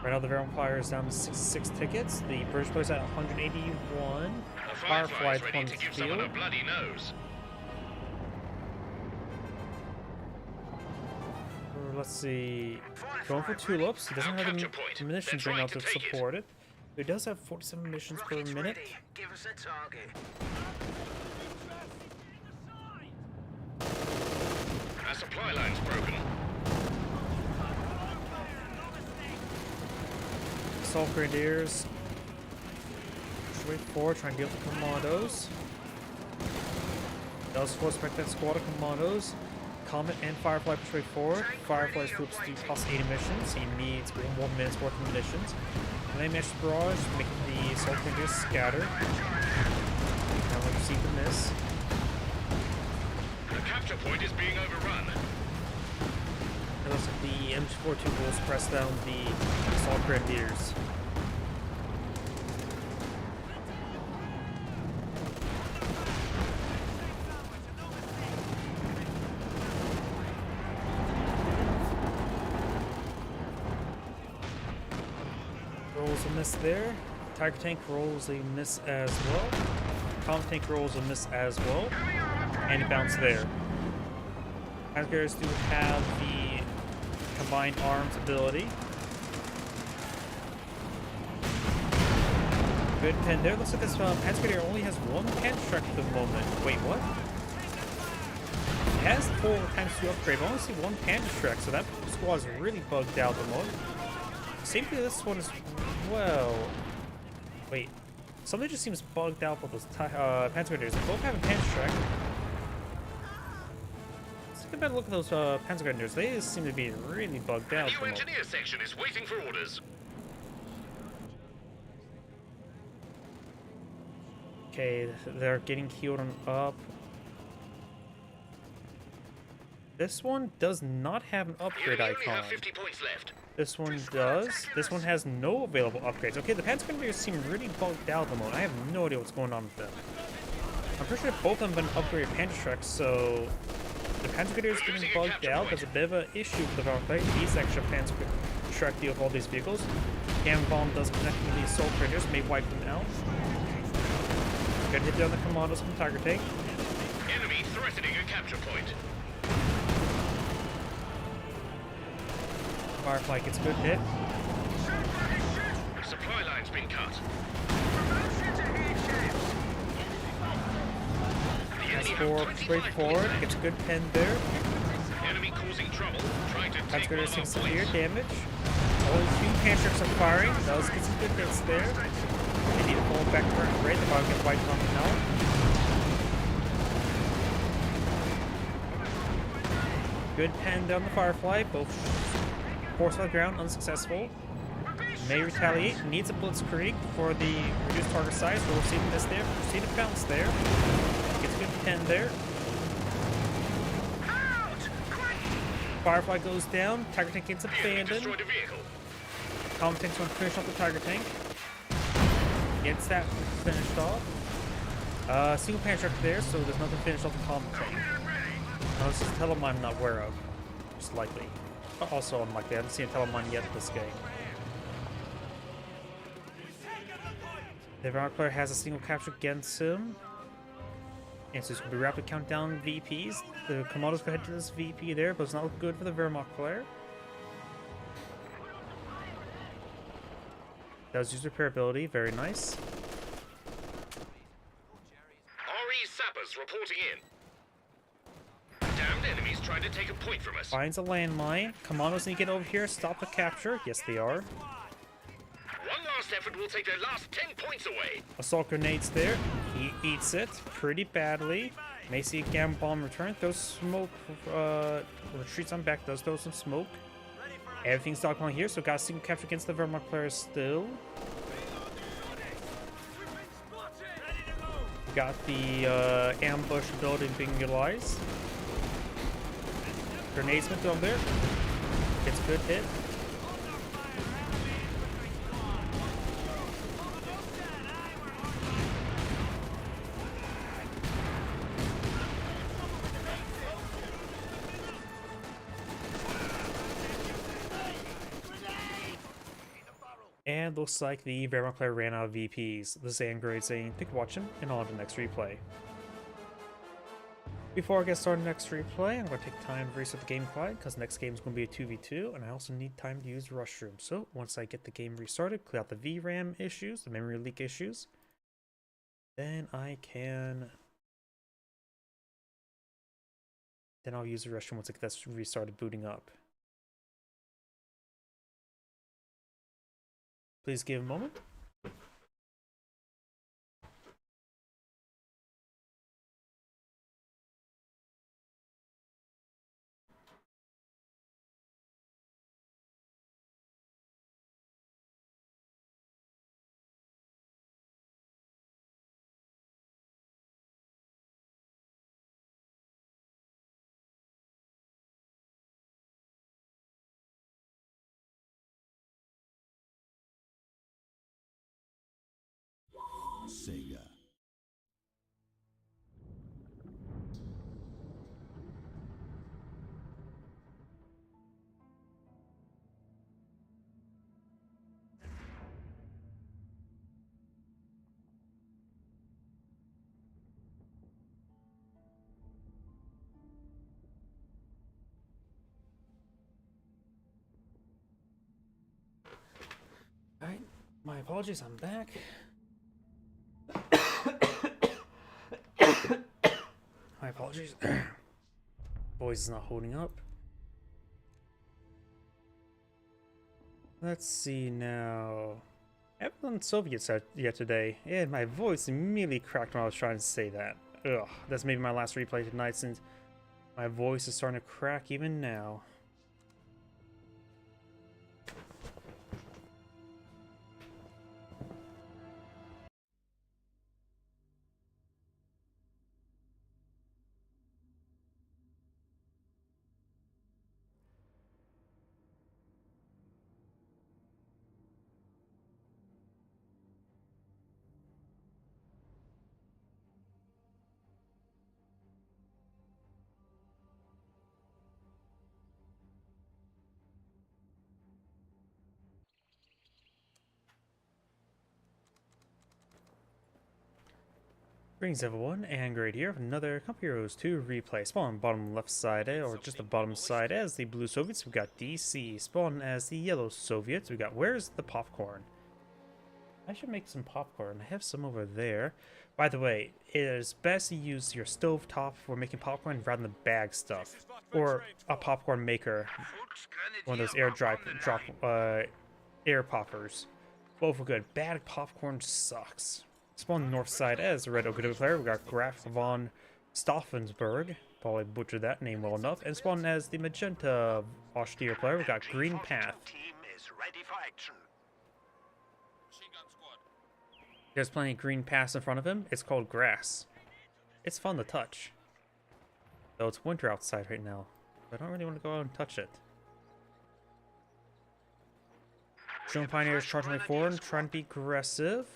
Right now the Vampire is down to 66 tickets. The British player's at 181. A Firefly Firefly's ready comes to to give someone field. a bloody nose. Let's see. Going for tulips. He doesn't have Capture the point. munitions They're right now trying to to take it. support it. He does have 47 missions per minute. Give us a target. Our supply line's broken. Assault Grenadiers. Wait forward, trying to deal with the commandos. Does force back that squad of commandos. Comet and Firefly push way forward. Firefly swoops to plus 80 missions. He needs 1 more minute's worth of munitions. And they match the barrage, making the assault rangers scatter. Now we receive the miss. The capture point is being overrun. It looks like the M42 will suppress down the assault grenadiers. Rolls a miss there. Tiger tank rolls a miss as well. Comet tank rolls a miss as well. And a bounce there. Asgarians do have the combined arms ability. Good pen there. Looks like this Asgardian only has 1 pen strike at the moment. Wait, what? It has full times 2 upgrade, but I only see 1 pan strike, so that squad is really bugged out the most. Same thing this one as well. Wait, something just seems bugged out with those Panzer Grenadiers. They both have a pan strike. Let's take a better look at those Panzer Grenadiers. They seem to be really bugged out. New engineer section is waiting for orders. Okay, they're getting healed on up. This one does not have an upgrade You only icon. have 50 points left. This one does. This one has no available upgrades. Okay, the Panzer Grenadiers seem really bugged out at the moment. I have no idea what's going on with them. I'm pretty sure both of them have been upgraded Panzer Strikes, so the Panzer Grenadiers getting bugged out. There's a bit of an issue with the Valkyrie. These extra Panzer Strike deal with all these vehicles. Cannon Bomb does connect with the Assault Grenadiers, may wipe them out. Good hit down the Commandos from Tiger Tank. Enemy threatening a capture point. Firefly gets a good hit. Supply line's been cut. The Has enemy 4 have straight 25 forward. points Gets a left. good pen there. Enemy causing trouble. Trying to That's take going one to of take our severe points. damage. Only 2 pan strips are firing. Does get some good hits there. They need to pull back current rate. They're about to get wiped on now. Good pen down the Firefly. Both forced on the ground, unsuccessful. May retaliate. Needs a blitzkrieg for the reduced target size. We'll see the miss there. See the bounce there. Gets a good pen there. Firefly goes down. Tiger tank gets The enemy abandoned. destroyed a vehicle. Comet tank's going to finish off the Tiger tank. Gets that finished off. Single pan strike there, so there's nothing finished off the Comet tank. Now this is a Telemine I'm not aware of. Just likely. But also unlikely. I haven't seen a Telemine yet in this game. The Valkyrie player has a single capture against him. And so it's going to be rapid countdown VPs. The Commandos go ahead to this VP there, but it's not looking good for the Wehrmacht player. That was user repairability, very nice. RE sappers reporting in. Damned enemies trying to take a point from us. Finds a landmine. Commandos need to get over here, stop the capture. Yes, they are. One last effort will take their last 10 points away. Assault grenades there. He eats it pretty badly. May see a gamma bomb return. Throws smoke. Retreats on back. Does throw some smoke. Everything's stockpiling here, so got a single capture against the Wehrmacht player still. Got the ambush ability being utilized. Grenades been thrown there. Gets a good hit. And looks like the Wehrmacht player ran out of VPs. This is Android saying, thank you for watching, and on to the next replay. Before I get started next replay, I'm going to take time to reset the game quiet, because the next game is going to be a 2v2, and I also need time to use the restroom. So, once I get the game restarted, clear out the VRAM issues, the memory leak issues, then I'll use the restroom once I get that restarted booting up. Please give a moment. Sega. Alright, my apologies, I'm back. My apologies. Voice is not holding up. Let's see now. I haven't done Soviets yet today, and my voice immediately cracked when I was trying to say that. Ugh, that's maybe my last replay tonight since my voice is starting to crack even now. Greetings everyone, and Great here with another Company Heroes 2 replay. Spawn bottom left side, or just the bottom side as the blue Soviets. We've got DC. Spawn as the yellow Soviets. We got Where's the Popcorn? I should make some popcorn. I have some over there. By the way, it is best to use your stove top for making popcorn rather than the bag stuff. Or a popcorn maker. One of those air poppers. Both are good. Bad popcorn sucks. Spawn north side as the red Okinawa player. We got Graf von Stauffensberg. Probably butchered that name well enough. And spawn as the magenta austere player. We got Green Path. There's plenty of green paths in front of him. It's called grass. It's fun to touch. Though it's winter outside right now. I don't really want to go out and touch it. Shun Pioneers charging forward and trying to be aggressive.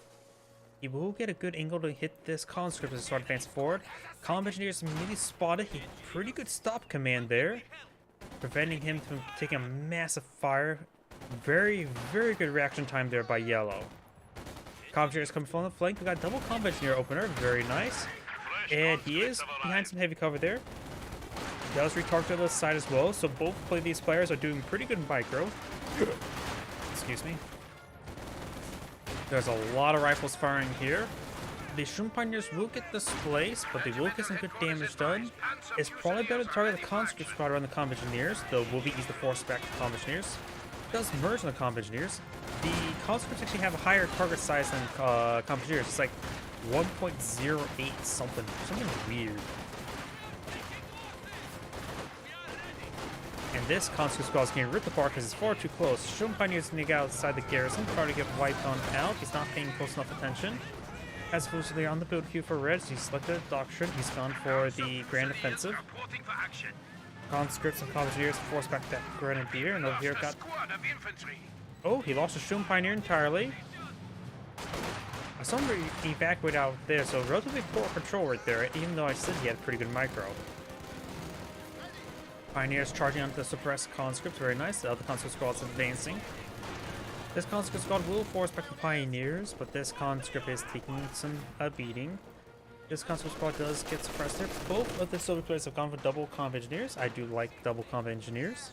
He will get a good angle to hit this conscript as he starts advancing forward. Column Engineers immediately spotted. He pretty good stop command there, preventing him from taking a massive fire. Very, very good reaction time there by yellow. Column Engineers coming from the flank. We got double Column Engineer opener. Very nice. And he is behind some heavy cover there. He does retarget to the side as well. So both of these players are doing pretty good micro. Excuse me. There's a lot of rifles firing here. The Shun Pioneers will get displaced, but they will get some good damage done. It's probably better to target the conscript squad around the Comm Engineers, though will be easy to force back to the Comm Engineers. It does merge on the Comm Engineers. The conscripts actually have a higher target size than Comm Engineers. It's like 1.08 something weird. And this conscript squad is getting ripped apart because it's far too close. Shun Pioneers need to get outside the garrison, trying to get wiped on out. He's not paying close enough attention. As opposed to there on the build queue for Reds, he's selected a Doctrine. He's gone for the Grand Offensive. Conscripts and Engineers forced back that Grenadier, and over here got... Oh, he lost a Shun Pioneer entirely. I saw him evacuate out there, so relatively poor control right there, even though I said he had pretty good micro. Pioneers charging onto the suppressed conscripts, very nice. The other conscript squad's advancing. This conscript squad will force back the Pioneers, but this conscript is taking some beating. This conscript squad does get suppressed there. Both of the Soviet players have gone for double Comm Engineers. I do like double Comm Engineers.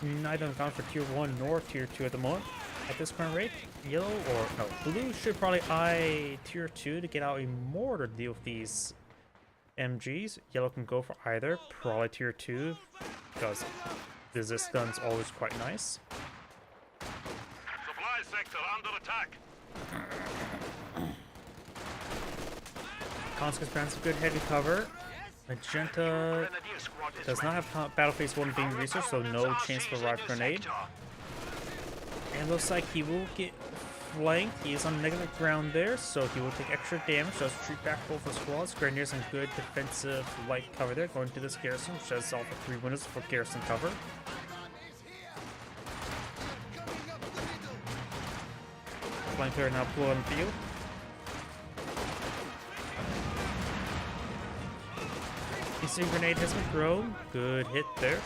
Neither have gone for tier 1 nor tier 2 at the moment. At this current rate, yellow or no, blue should probably eye tier 2 to get out a mortar to deal with these MGs. Yellow can go for either, probably tier 2, because this gun's always quite nice. Supply sector under attack. Conscript bands some good heavy cover. Magenta does not have battle phase 1 being researched, so no chance for Rive Grenade. And looks like he will get flanked. He is on negative ground there, so he will take extra damage. Does retreat back both of squads. Grenadiers in good defensive light cover there, going to this garrison, which has all for 3 windows for garrison cover. Flank player now pull on the field. Instant grenade has been thrown. Good hit there.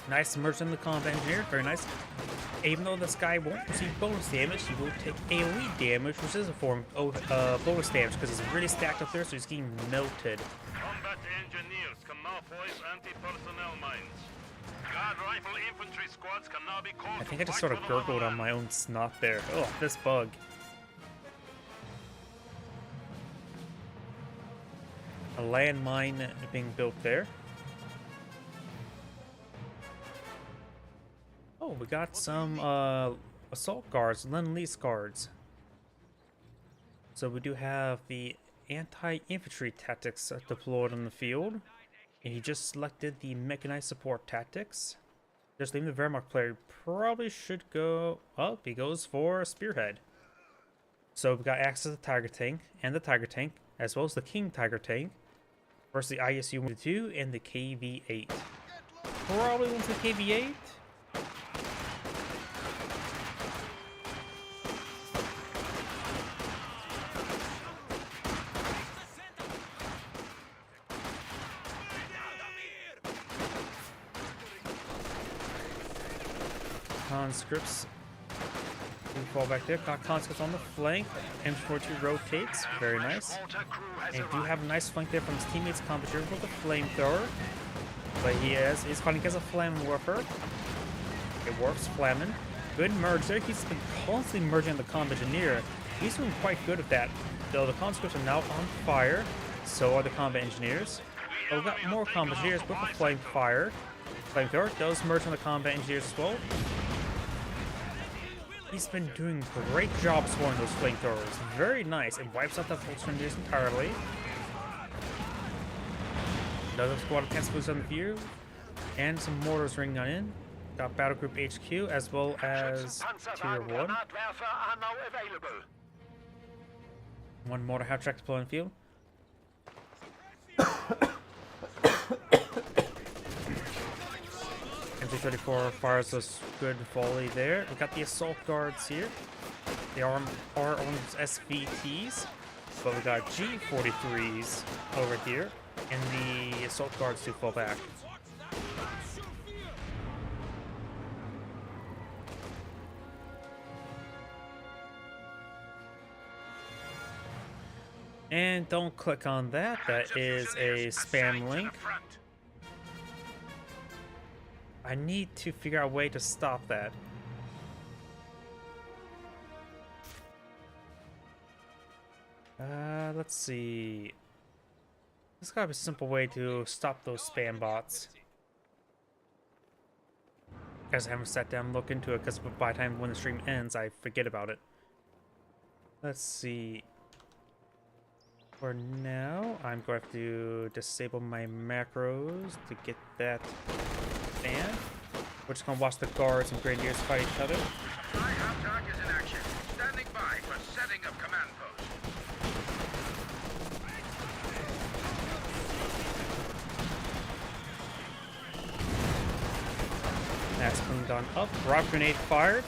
Nice immersion in the combat engineer. Very nice. Even though this guy won't receive bonus damage, he will take AoE damage, which is a form of bonus damage because he's really stacked up there, so he's getting melted. Combat engineers can now foist anti-personnel mines. Guard rifle infantry squads can now be called I think to I just fight sort of for the gurgled on motherland. my own snot there. Oh, this bug. A landmine being built there. Oh, we got some assault guards, Lend-Lease guards. So we do have the anti-infantry tactics deployed on the field. And he just selected the mechanized support tactics. Just leaving the Wehrmacht player probably should go up. He goes for Spearhead. So we've got access to the Tiger Tank and the Tiger Tank, as well as the King Tiger Tank. Versus the ISU-122 and the KV-8. Probably went to the KV-8. Conscripts we fall back there. Got conscripts on the flank. M42 rotates. Very nice. And do have a nice flank there from his teammates. Combature with a flamethrower. But he's fighting against a Flammenwerfer. It works, Flammen. Good merge there. He's been constantly merging the combat engineer. He's doing quite good at that. Though the conscripts are now on fire. So are the combat engineers. Oh, we've got more combat engineers with a flame fire. Flamethrower does merge on the combat engineers as well. He's been doing a great job scoring those flamethrowers. Very nice. It wipes out the Volkswagen engineers entirely. Another squad of Tentacles on the view. And some mortars ringing on in. Got Battle Group HQ as well as Tier 1. One mortar half track deployed on the field. MG34 fires a good volley there. We got the assault guards here. They are armed as SVTs, but we got G43s over here, and the assault guards do fall back. And don't click on that. That is a spam link. I need to figure out a way to stop that. Let's see. There's gotta be a simple way to stop those spam bots. Guys, I haven't sat down and looked into it because by the time when the stream ends, I forget about it. Let's see. For now, I'm going to have to disable my macros to get that fan. We're just going to watch the guards and grenadiers fight each other. TIE is in action. Standing by for setting of command post. That's cleaned on up. Rock grenade fired.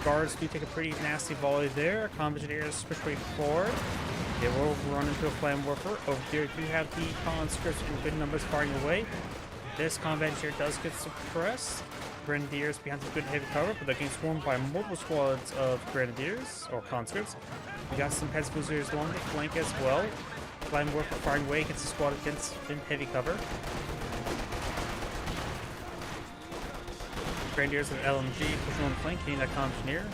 Guards do take a pretty nasty volley there. Combat engineers push way forward. They will run into a Flammenwerfer. Over here, you have the conscripts in good numbers firing away. This combat engineer does get suppressed. Grenadiers behind some good heavy cover, but they're getting swarmed by multiple squads of grenadiers or conscripts. We got some Pez Fusiliers along the flank as well. Flammenwerfer firing away against the squad against heavy cover. Grenadiers and LMG pushing on the flank, hitting that combat engineer.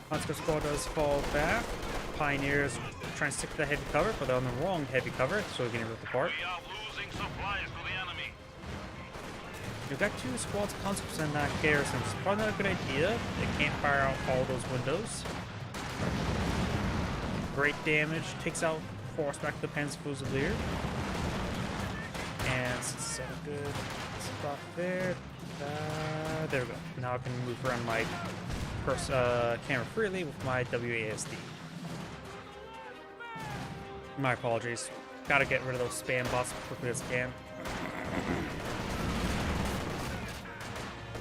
Conscript squad does fall back. Pioneers trying to stick to the heavy cover, but they're on the wrong heavy cover, so we're getting ripped apart. We are losing supplies to the enemy. You've got two squads of conscripts in that garrison. It's probably not a good idea. They can't fire out all those windows. Great damage. Takes out, force back the Panzer Fusilier. And set a good spot there. There we go. Now I can move around my camera freely with my WASD. My apologies. Gotta get rid of those spam bots as quickly as I can.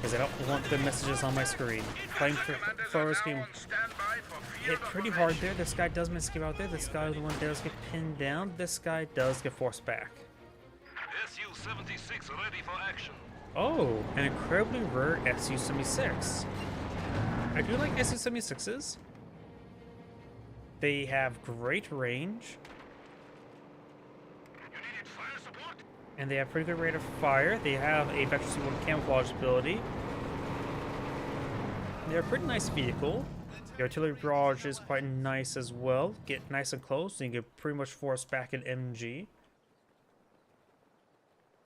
because I don't want the messages on my screen. Playing for Commanders are first now game on standby for field hit pretty of hard there. This guy does miss escape out there. This guy the one does get pinned down. This guy does get forced back. Su-76 ready for action. Oh, an incredibly rare Su-76. I do like Su-76s. They have great range. You needed fire support? And they have pretty good rate of fire. They have a vector suit with camouflage ability. They're a pretty nice vehicle. The artillery barrage is quite nice as well. Get nice and close, and you get pretty much forced back at MG.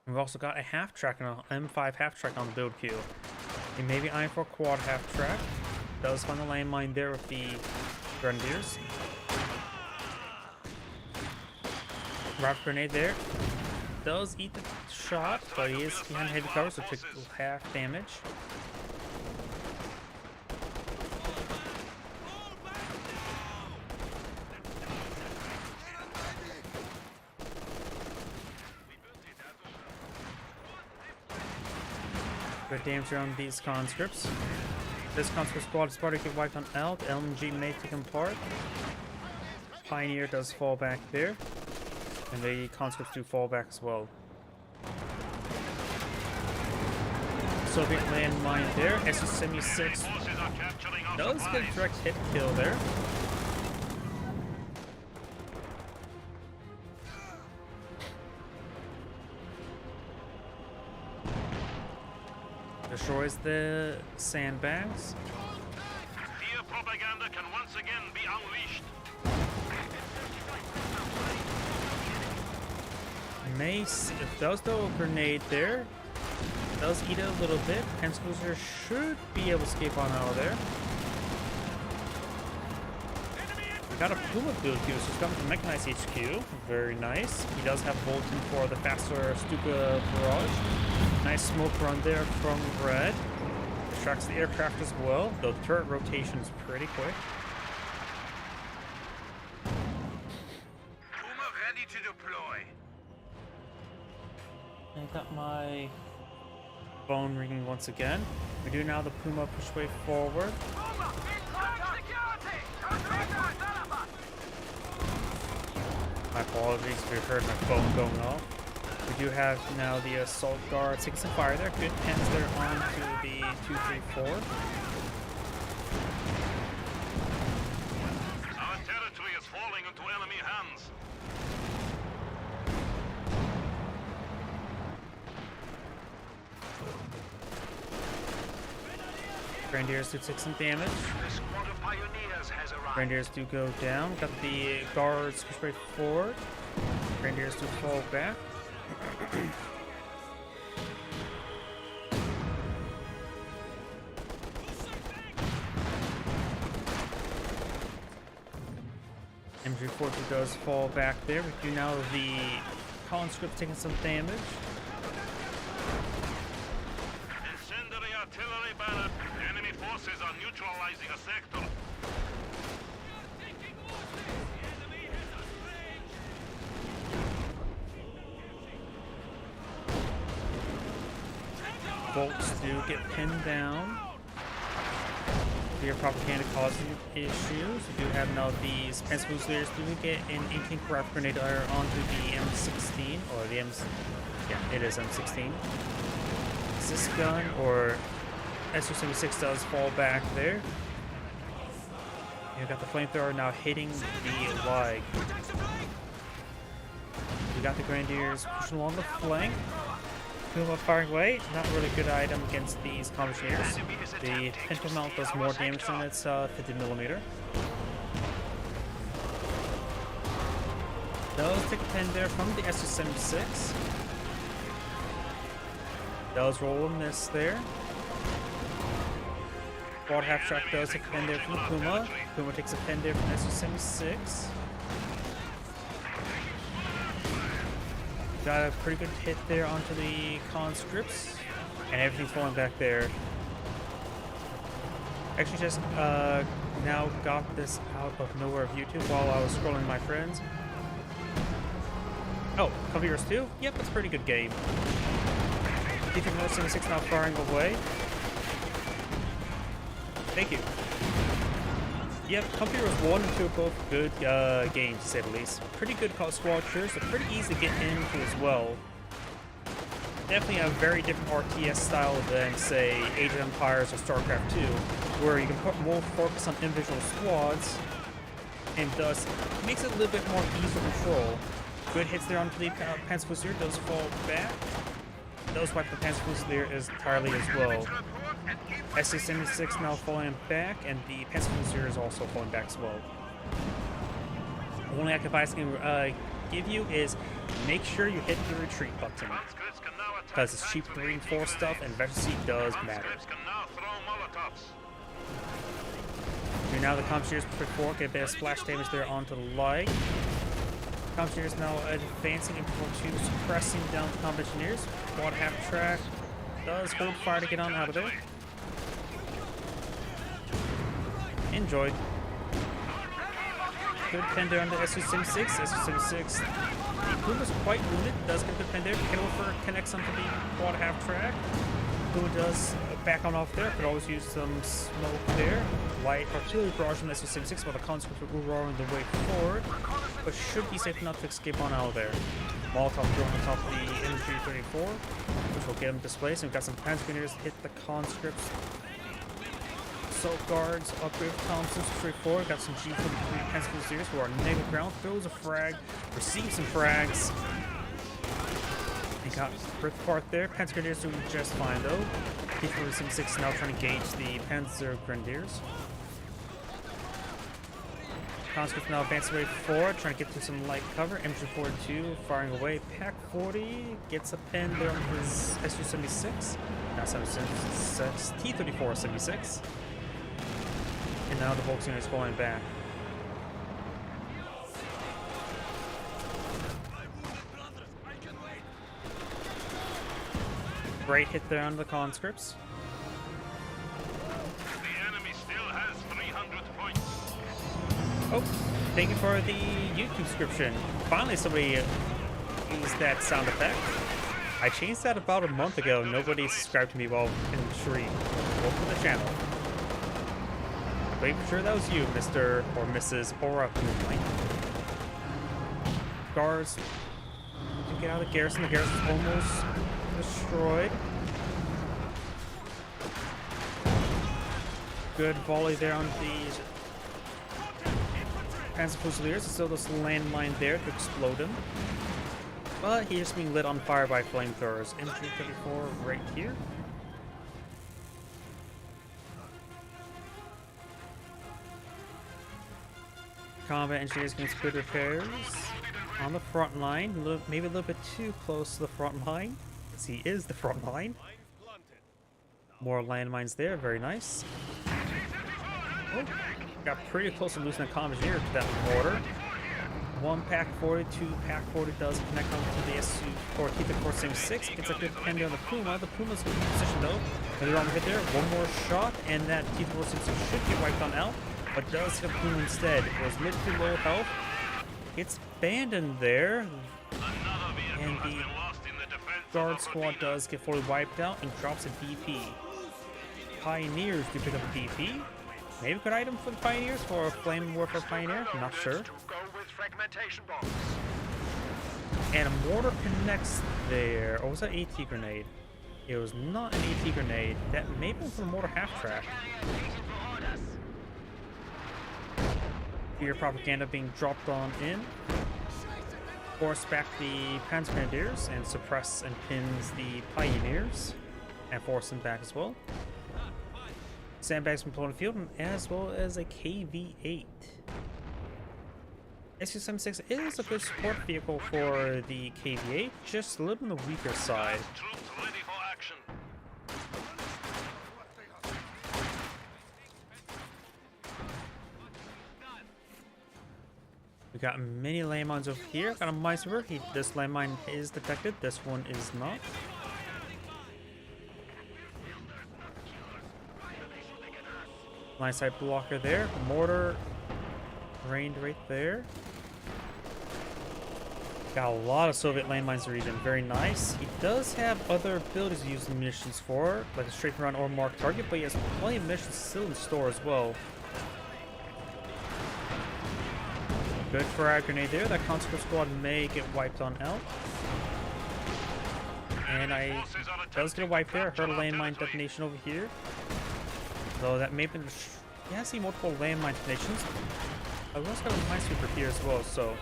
We've also got a half track and an M5 half track on the build queue. You may be eyeing for a quad half track. Does find the landmine there with the Grenadiers. Rapid grenade there. Does eat the shot, but he is behind heavy cover, so takes half damage. Good damage on these conscripts. This conscript squad is about to get wiped on L. The LMG may take him apart. Pioneer does fall back there. And the conscripts do fall back as well. Soviet landmine there. Su-76 Forces are capturing our does get a supplies. direct hit kill there. Destroys the sandbags. Fear propaganda can once again be unleashed. Mace, it does throw a grenade there. Does eat it a little bit. Penscruiser should be able to escape on out of there. We got a Puma build here, so he's coming from Mechanized HQ. Very nice. He does have Bolton for the faster Stuka barrage. Nice smoke run there from Red. Distracts the aircraft as well, though the turret rotation is pretty quick. Puma ready to deploy. I got my phone ringing once again. We do now the Puma push way forward. My apologies if you heard my phone going off. We do have now the assault guard taking some fire there. Good pens there onto the 234. Our territory is falling into enemy hands. Grenadiers do take some damage. The squad of pioneers has arrived. Grenadiers do go down. Got the guards push way forward. Grenadiers do fall back. MG-40 does fall back there. We do now the conscript taking some damage. Incendiary artillery banner. Enemy forces are neutralizing a sector. Bolts do get pinned down. Your propaganda causing issues. We do have now these Pence Fusiliers do get an inking rapid grenade onto the M16 or the yeah, it is M16. Is this gun or Su-76 does fall back there. You got the flamethrower now hitting the leg. We got the Grenadiers pushing along the flank. Puma firing away, not really good item against these Commissioners. The Pinto Mount does more damage than its 50mm. Does take a pin there from the Su-76. Does roll a miss there. Quad half track does take a pin there from the Puma. Puma takes a pin there from Su-76. Got a pretty good hit there onto the conscripts, and everything's falling back there. Actually just now got this out of nowhere of YouTube while I was scrolling my friends. Oh, Cover Yours 2? Yep, it's a pretty good game. D-76 now firing away. Thank you. Yep, Company Heroes 1 and 2 are both good games, to say the least. Pretty good squadsters, so pretty easy to get into as well. Definitely a very different RTS style than, say, Age of Empires or StarCraft 2, where you can put more focus on individual squads, and thus makes it a little bit more easy to control. Good hits there onto the Panzer Fusilier, does fall back. Does wipe the Panzer Fusilier entirely as well. SU-76 now falling back, and the Panzer Fusilier is also falling back as well. The only advice I can give you is make sure you hit the retreat button, Conscripts can now attack because it's cheap to tanks reinforce stuff, and efficiency does matter. Conscripts can now throw Molotovs. Here now the Commandeers before get a bit of splash damage there onto the leg. Commandeers now advancing in to suppressing down the Commandeers. Quad half track does hold fire to get on out of there. Enjoyed. Good pen there on the SU-76. SU-76. The Puma's quite wounded. Does get the pen there. Killifer connects onto the quad half track. Puma does back on off there. Could always use some smoke there. Light artillery barrage from the SU-76 while the conscripts are roaring the way forward. But should be safe enough to escape on out of there. Molotov drone on top of the MG-34, which will get them displaced. And we've got some Panzergrenadiers hit the conscripts. Assault guards, upgrade for Thompson's 34. Got some G-43 Panzer Fusiliers who are negative ground. Throws a frag, receives some frags. And got ripped apart there. Panzer Grenadiers doing just fine though. T-46 now trying to gauge the Panzer Grenadiers. Conscripts now advancing away forward, trying to get through some light cover. MG-42 firing away. Pak-40 gets a pen there on his SU-76. Now 76, T-34 76. And now the Volkswagen is going back. Great hit there on the conscripts. The enemy still has 300 points. Oh, thank you for the YouTube subscription. Finally somebody used that sound effect. I changed that about a month ago. Nobody subscribed to me while in the stream. Welcome to the channel. I'm sure that was you, Mr. or Mrs. Aura Moonlight. Guards to get out of the garrison. The garrison is almost destroyed. Good volley there on the Panzer Fusiliers. Still this landmine there to explode him. But he's just being lit on fire by flamethrowers. MG-34 right here. Combat engineers against good repairs on the front line. Maybe a little bit too close to the front line, as he is the front line. More landmines there, very nice. Oh, got pretty close to losing a combat engineer to that mortar. One Pak-40, two Pak-40 does connect onto the SU or T-34-76. Gets a good pen on the Puma. The Puma's in good position though. Another round hit there. One more shot, and that T-34-76 should get wiped on out, but does hit Puma instead. It was mid to low health. It's abandoned there, and the guard squad does get fully wiped out and drops a DP. Pioneers do pick up a DP. Maybe a good item for the Pioneers for a Flame Warfare Pioneer, I'm not sure. And a mortar connects there. Or was that AT grenade? It was not an AT grenade. That maybe was a mortar half track. Fear propaganda being dropped on in. Force back the Panzer Grenadiers and suppress and pins the Pioneers. And force them back as well. Sandbags from Plone Field, as well as a KV-8. SU-76 is a good support vehicle for the KV-8, just a little on the weaker side. Troops ready for action. We got many landmines over here. Got a Minesweeper. This landmine is detected. This one is not. Line side blocker there. Mortar rained right there. Got a lot of Soviet landmines in the region. Very nice. He does have other abilities to use the munitions for, like a straight run or mark target, but he has plenty of munitions still in store as well. Good frag grenade there. That conscript squad may get wiped on out. And I does get a wipe there. Heard a landmine detonation over here. Though that may have been. Yeah, I see multiple landmine detonations. I also got a minesweeper here as well, so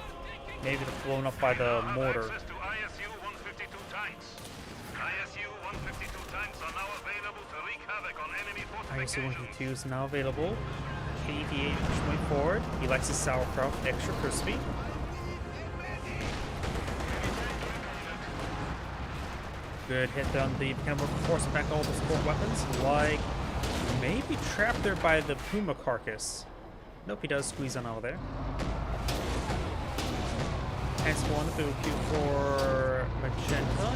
maybe they're blown up by the mortar. Access to ISU-152 tanks. ISU-152 tanks are now available to wreak havoc on enemy ISU fortifications. 152 is now available. KD8 pushing forward. He likes his sauerkraut extra crispy. Good hit on the cannibal, forcing back all the support weapons. Like, maybe trapped there by the Puma carcass. Nope, he does squeeze on out of there. Next one, the Q for Magenta.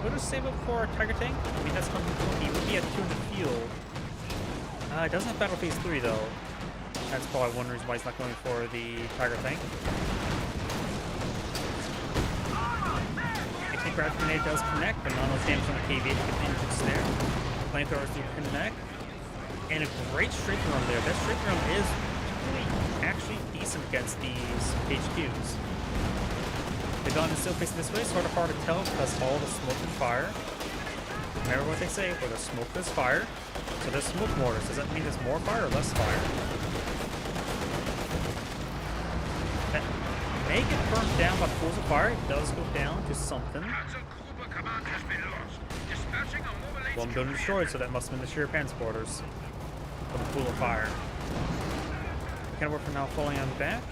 Would have saved up for a Tiger Tank? I mean, that's 120. He would be at 2 in the field. It doesn't have Battle Phase 3 though. That's probably one reason why he's not going for the Tiger Tank. The grab grenade does connect, but not enough damage on the KV to get the injured snare. Flamethrowers do connect. And a great straight run there. That straight run is actually decent against these HQs. The gun is still facing this way, sort of hard to tell because all the smoke and fire. Remember what they say, where the smoke is fire. So there's smoke mortars. Does that mean there's more fire or less fire? That may get burnt down by pools of fire. It does go down to something. Panzergruppe command has been lost. Dispatching a mobile HQ. One building destroyed, so that must have been the sheer transporters from the pool of fire. Cannibal for now falling on the back.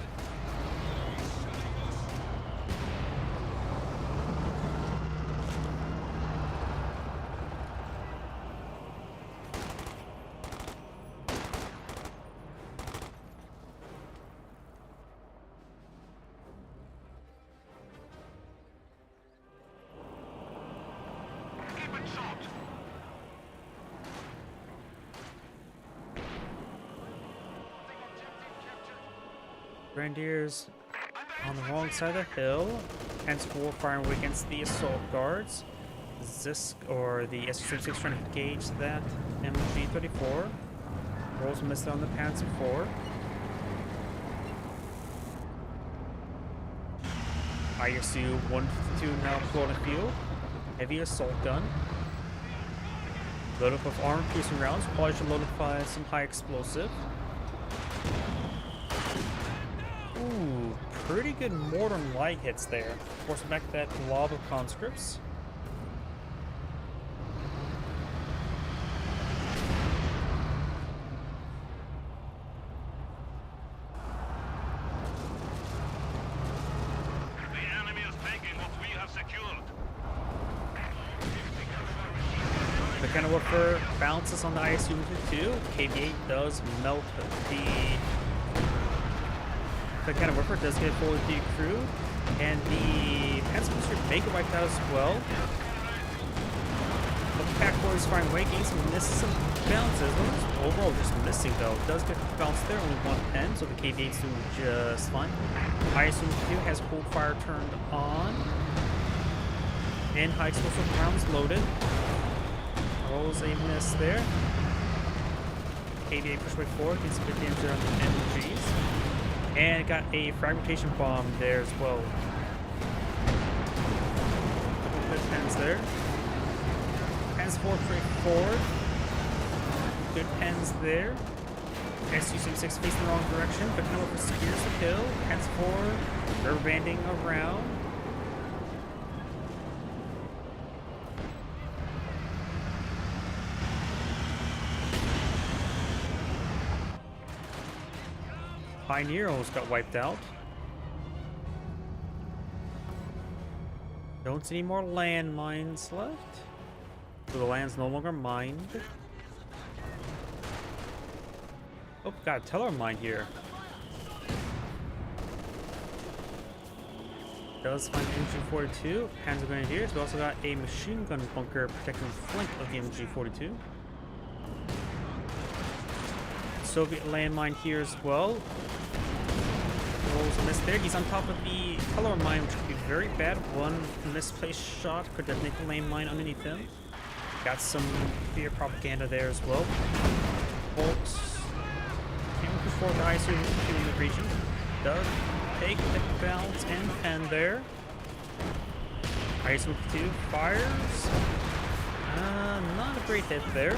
Keep it short. Grenadiers on the wrong side of the hill. Hence, war firing away against the assault guards. Zisk or the SU-36 trying to engage that MG-34. Rolls missed on the Panzer IV. ISU-152 now floating field. Heavy assault gun. Load up with armor-piercing rounds. Probably should load up with some high explosive. Ooh, pretty good mortar and light hits there. Forcing back that blob of conscripts. The enemy is taking what we have secured. The kind of warfare bounces on the ISU-152. KV-8 does melt the kind of warfare does get forward to the crew, and the Panzer make it wiped out as well. But the pack boys firing away, getting some misses, some bounces. Overall, just missing though. Does get bounced there, only 110, so the KV-8's doing just fine. ISU-152 has cold fire turned on, and high explosive rounds loaded. Rolls a miss there. KV-8 push way forward, gets a good damage there on the MGs. And got a fragmentation bomb there as well. Couple good pens there. Pens straight forward. Good pens there. SU-36 facing the wrong direction, but no secures the kill. Pens forward, rubber banding around. Pioneer almost got wiped out. Don't see any more landmines left. So the land's no longer mined. Oh, got a teller mine here. Does find MG-42. Panzer Grenadiers. We also got a machine gun bunker protecting the flank of the MG-42. Soviet landmine here as well. Rolls a miss there. He's on top of the color mine, which would be very bad. One misplaced shot could detonate the lane mine underneath him. Got some fear propaganda there as well. Bolt can push forward the ISU in the region. Does take the bounce and pen there. ISU 2 fires. Not a great hit there.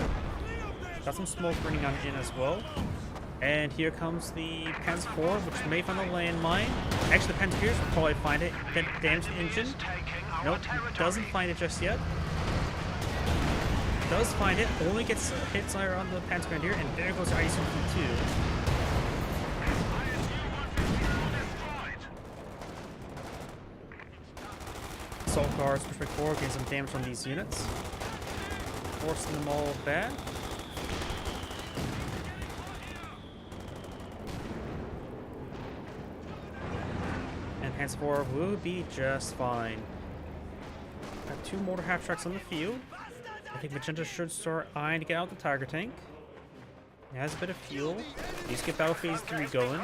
Got some smoke running on in as well. And here comes the Pens 4, which may find the landmine. Actually, the Pens Gears will probably find it. Then damage the engine. Nope, doesn't find it just yet. Does find it, only gets hits on the Pens Grenadier, and there goes ISU 2. Assault guards push back forward, getting some damage on these units. Forcing them all back. And Pens 4 will be just fine. Got 2 mortar half tracks on the field. I think Magenta should start eyeing to get out the Tiger tank. It has a bit of fuel. Please get Battle Phase 3 going.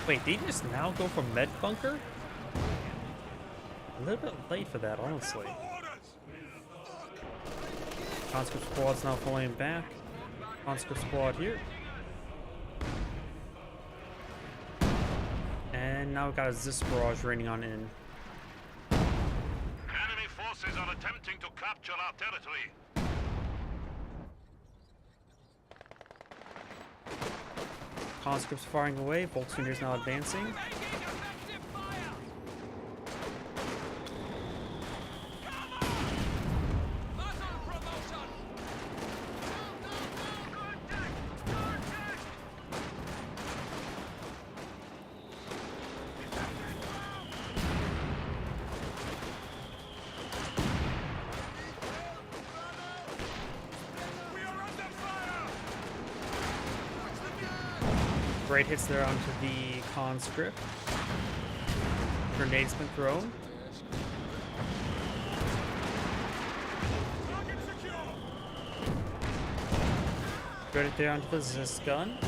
Wait, did he just now go for Med Bunker? A little bit late for that, honestly. Conscript Squad's now falling back. Conscript Squad here. And now we've got a Zis barrage raining on in. Enemy forces are attempting to capture our territory. Conscripts firing away, Volkswinger's now advancing. Making effective fire! Come on! Battle promotion! We are under fire! Great hits there onto the conscript. Grenade's been thrown. Target secure! Good hit there onto the Zis gun.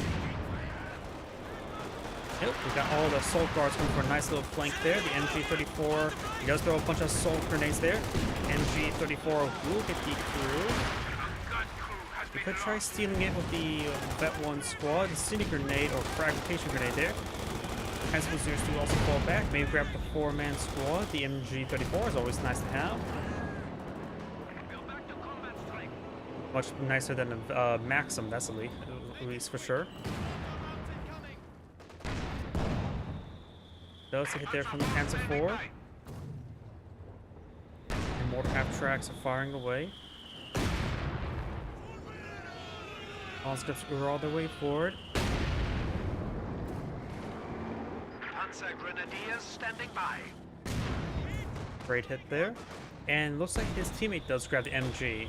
Yep, we got all the assault guards coming for a nice little flank there. The MG-34, he does throw a bunch of assault grenades there. MG-34 will get the crew. We could try stealing it with the Vet 1 squad, the City Grenade or Fragmentation Grenade there. Pens Boosters do also fall back. Maybe grab the 4-man squad. The MG-34 is always nice to have. Much nicer than a Maxim, that's at least for sure. Does hit there from the Panzer 4. And more half tracks are firing away. Conscripts are all their way forward. Panzer Grenadiers standing by. Great hit there. And looks like his teammate does grab the MG.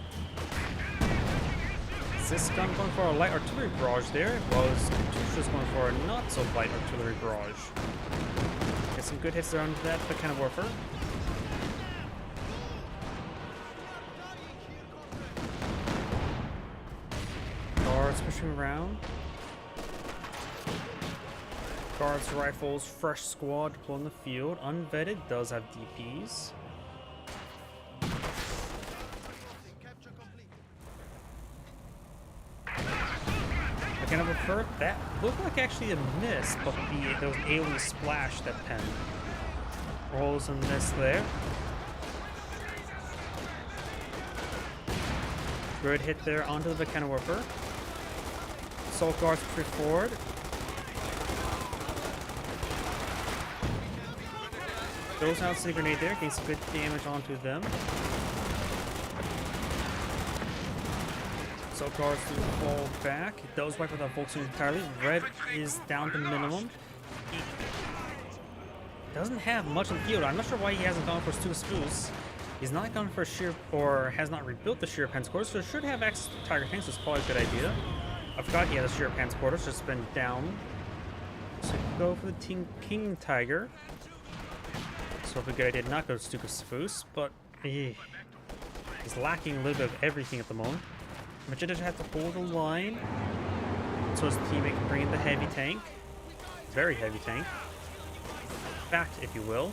Is this gun going for a light artillery barrage there? Was just going for a not so light artillery barrage. Get some good hits there on that kind of warfare. Guards pushing around. Guards, rifles, fresh squad deploying the field. Unvetted does have DPs. Again, I prefer that looked like actually a miss, but there was an AoE splash that Pen rolls and miss there. Good hit there onto the Vicana Warper. Assault guards push forward. Goes out City Grenade there, getting some good damage onto them. Assault guards do fall back. It does wipe out that Volkswagen entirely. Red is down to minimum. He doesn't have much in the field. I'm not sure why he hasn't gone for Stuka Spoos. He's not gone for sheer, or has not rebuilt the sheer Pens quarters, so should have access to Tiger tanks, so it's probably a good idea. I forgot he has a sheer Pens quarters, just been down. So go for the King Tiger. So it'd be a good idea to not go to Stuka Spoos, but he's lacking a little bit of everything at the moment. Magenta has to hold the line so his teammate can bring in the heavy tank. very heavy tank. Fat, if you will.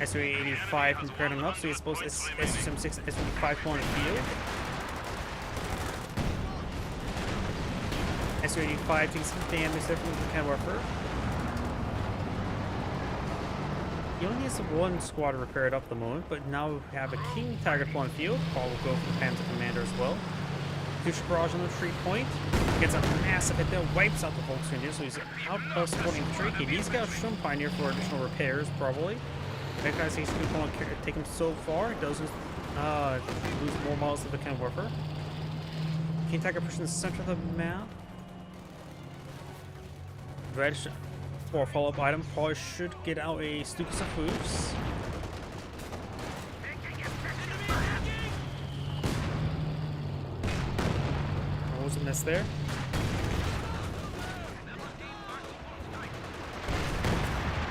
SU-85 compared him up, so he's supposed to SU-76 SU-85 on the field. SU-85 taking some damage there from the Kenwerfer. He only has one squad repaired up at the moment, but now we have a King Tiger on the field. Paul will go for the Panzer Commander as well. Douche barrage on the 3 point. Gets a massive hit there, wipes out the Volkswagen, so he's out of supporting the 3. He's got a Shrimp Pioneer for additional repairs, probably. That guy's HP won't take him so far. It doesn't lose more models to the Kenwerfer. King Tiger pushing the center of the map. Red for a follow-up item, probably should get out a Stukas of Hooves. What was a miss there?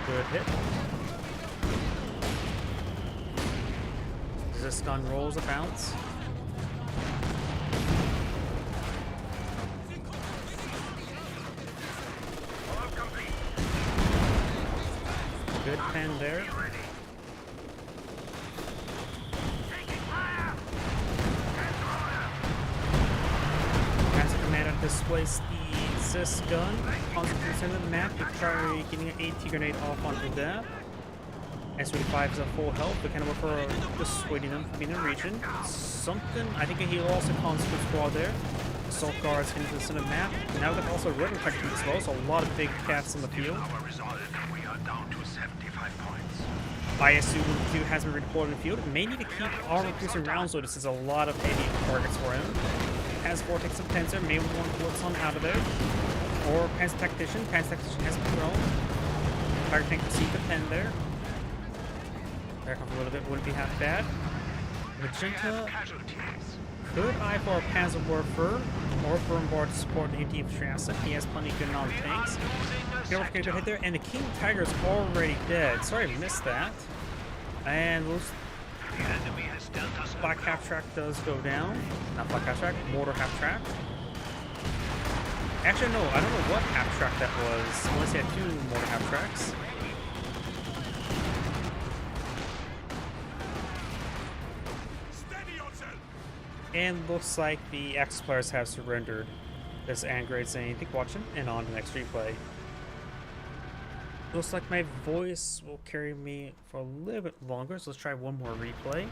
Good hit. This gun rolls a bounce. Good pen there. Panzer Commander displays the Cis gun. Concentrates in the map to try getting an AT grenade off onto that. SU-85 is at full health. The Kenwerfer dissuading them from being in the region. Something, I think he lost a constant squad there. Assault guards into the center map. Now we've got also river technique as well, so a lot of big cats in the field. We are down to 75 points. ISU-2 has been redeployed in the field. May need to keep armor piercing rounds, so this is a lot of heavy targets for him. Has Vortex and Panzer, may want to look some out of there. Or Panzer Tactician. Panzer Tactician has been thrown. Tiger Tank received the pen there. Back off a little bit, wouldn't be half bad. Magenta could eye for a Panzerwerfer or for Bombard to support the infantry asset. He has plenty of good non-tanks. Kenwerfer get a good hit there, and the King Tiger's already dead. Sorry I missed that. And Black Half Track does go down. Not Black Half Track, Mortar Half Track. Actually, no, I don't know what half track that was. Unless he had 2 Mortar Half Tracks. And looks like the Axis players have surrendered. This Angrade saying, "Thank you for watching," and on to the next replay. Looks like my voice will carry me for a little bit longer, so let's try one more replay.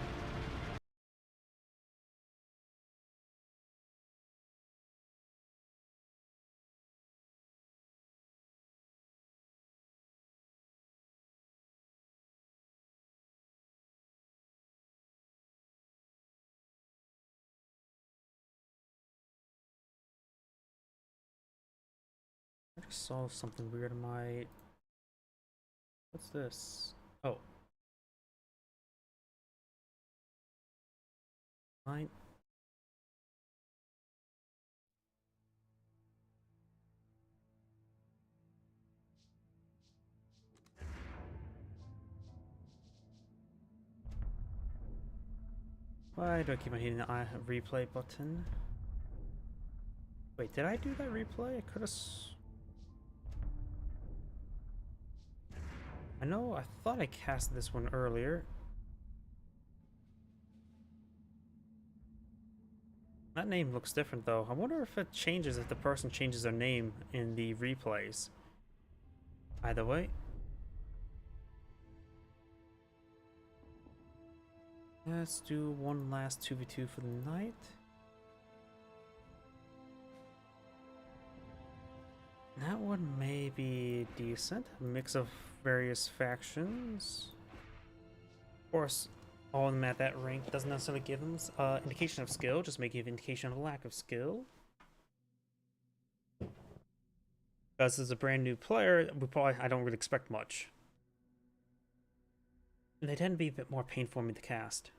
I just saw something weird in my... What's this? Oh. Fine. Why do I keep on hitting the replay button? Wait, did I do that replay? I could have... I know, I thought I cast this one earlier. That name looks different though. I wonder if it changes if the person changes their name in the replays. Either way. Let's do one last 2v2 for the night. That one may be decent. A mix of various factions. Of course, all of them at that rank doesn't necessarily give them indication of skill, just may give indication of lack of skill. Because as a brand new player, I don't really expect much. And they tend to be a bit more painful for me to cast.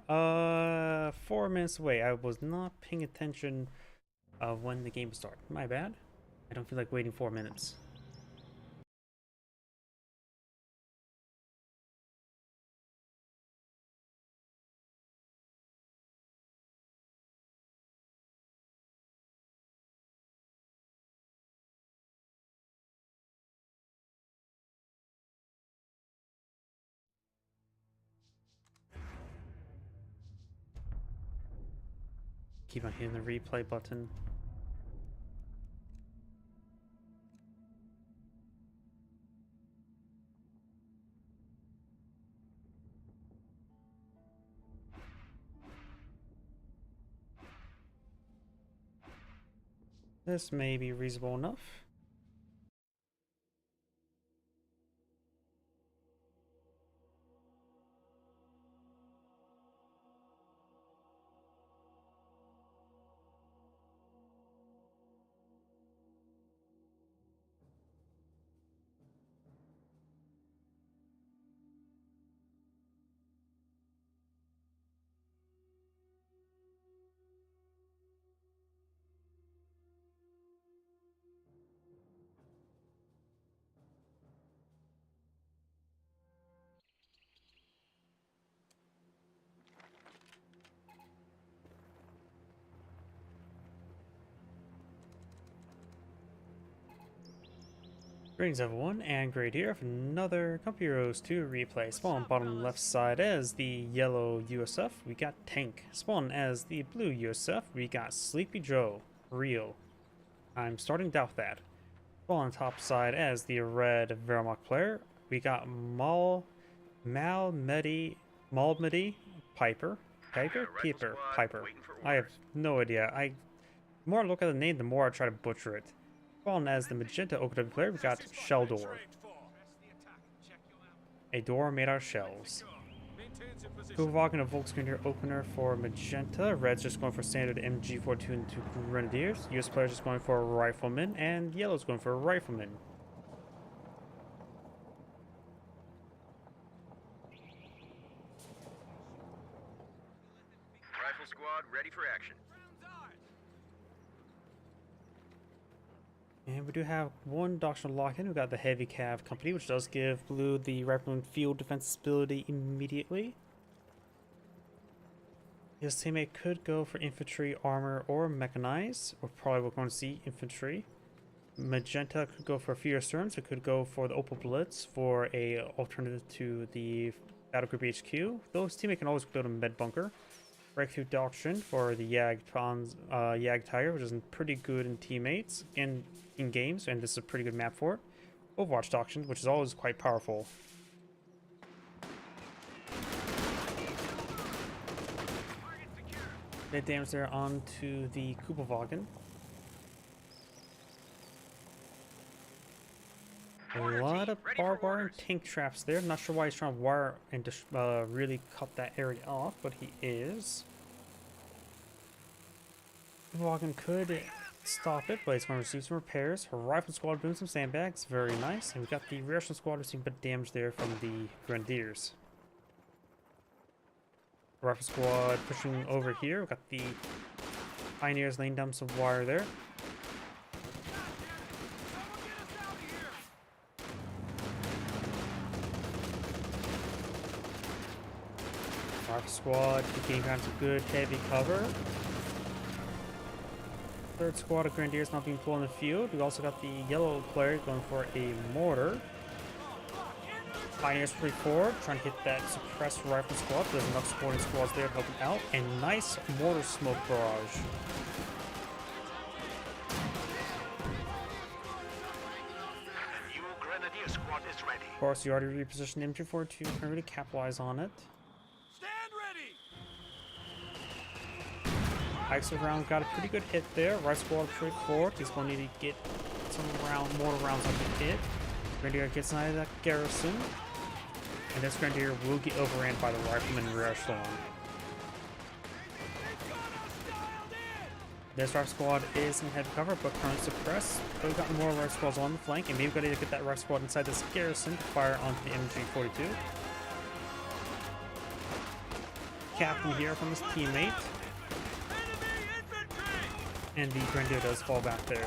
4 minutes away. I was not paying attention of when the game started. My bad. I don't feel like waiting 4 minutes. Keep on hitting the replay button. This may be reasonable enough. Greetings everyone, and Great here for another Company Heroes 2 replay. Spawn bottom left side as the yellow USF, we got Tank. Spawn as the blue USF, we got Sleepy Joe. Real. I'm starting to doubt that. Spawn top side as the red Wehrmacht player, we got Malmedy Piper. Piper. I have no idea. The more I look at the name, the more I try to butcher it. Spawn as the magenta OKW player, we got Shell Door. A door made out of shells. Kuvagen and Volksgrenadier opener for magenta. Red's just going for standard MG42 and 2 Grenadiers. US players just going for a rifleman, and yellow's going for a rifleman. Rifle squad ready for action. And we do have one doctrinal lock-in. We've got the Heavy Cav Company, which does give blue the rifleman field defense ability immediately. His teammate could go for infantry, armor, or mechanized. We're probably going to see infantry. Magenta could go for Fear Storms. It could go for the Opal Blitz for a alternative to the Battle Group HQ. Those teammate can always build a med bunker. Breakthrough Doctrine for the Yag Tiger, which is pretty good in teammates and in games, and this is a pretty good map for it. Overwatch Doctrine, which is always quite powerful. That damage there onto the Kupelwagen. A lot of barbed wire and tank traps there. Not sure why he's trying to wire and just really cut that area off, but he is. Kupelwagen could stop it, but he's going to receive some repairs. Her rifle squad doing some sandbags, very nice. And we got the reaction squad receiving a bit of damage there from the Grenadiers. Rifle squad pushing over here. We got the Pioneers laying down some wire there. Rifle squad getting kind of good heavy cover. Third squad of Grenadiers not being pulled in the field. We also got the yellow player going for a mortar. Pioneers pretty forward, trying to hit that suppressed rifle squad. There's enough supporting squads there to help them out. And nice mortar smoke barrage. New Grenadier squad is ready. Of course, you already repositioned MG42 to really capitalize on it. Stand ready. Ikes around got a pretty good hit there. Right squad pretty forward. He's going to need to get some mortar rounds on the hit. Grenadier gets out of that garrison. And this Grenadier will get overran by the rifleman rear echelon. This rifle squad is in heavy cover, but currently suppressed. But we've got more rifle squads on the flank, and maybe we've got to get that rifle squad inside this garrison to fire onto the MG42. captain here from his teammate. Enemy infantry! And the Grenadier does fall back there.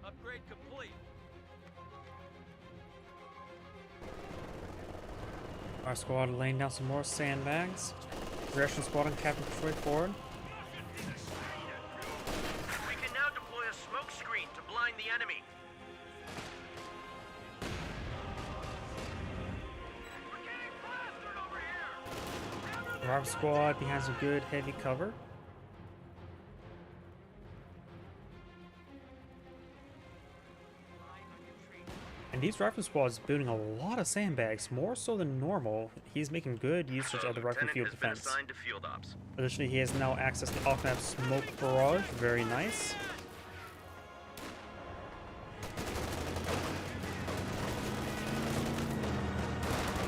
Upgrade complete. Our squad laying down some more sandbags. Russian squad and Captain Detroit forward. We can now deploy a smoke screen to blind the enemy. We're getting plastered over here! Our squad behind some good heavy cover. And these rifle squads building a lot of sandbags, more so than normal. He's making good usage of the rifle Lieutenant field has been defense. assigned to field ops. Additionally, he has now access to off-map smoke barrage. Very nice.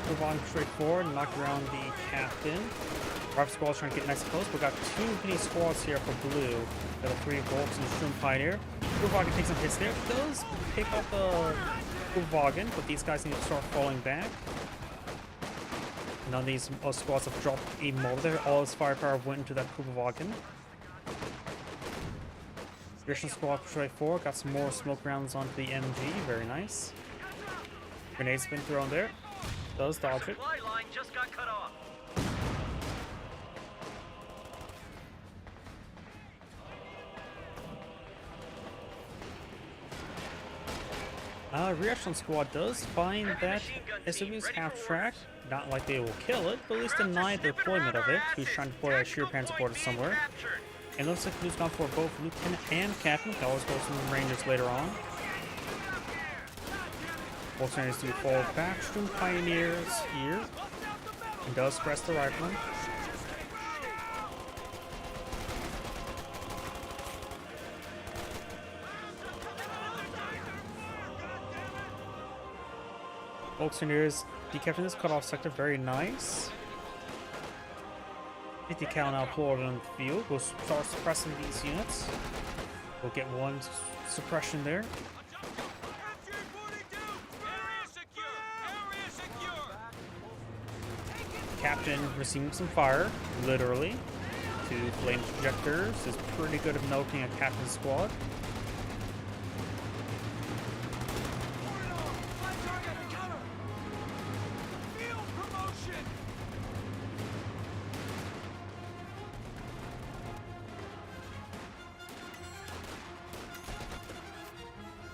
Move on straight forward and knock around the captain. Rifle squad's trying to get nice and close. We've got two mini squads here for blue. Got the 3 Volks and Strum Pioneer. Kuvagen takes some hits there. Does pick up the Kuvagen, but these guys need to start falling back. None of these squads have dropped a motor there. All his firepower went into that Kuvagen. Russian squad straight forward. Got some more smoke rounds onto the MG. Very nice. Grenade's been thrown there. Does dodge it. Supply line just got cut off. Reaction squad does find that SW's half-track. Not like they will kill it, but at least deny the deployment of it. Who's trying to deploy a sheer pan supporter somewhere. And looks like Blue's gone for both Lieutenant and Captain. Can always go some Rangers later on. Both Rangers do fall back. Strum Pioneers here. And does press the rifleman. Volkswagens decapping this cutoff sector, very nice. 50 cal now pulled on the field. We'll start suppressing these units. We'll get one suppression there. Captain receiving some fire, literally. 2 flame projectors is pretty good at melting a captain's squad.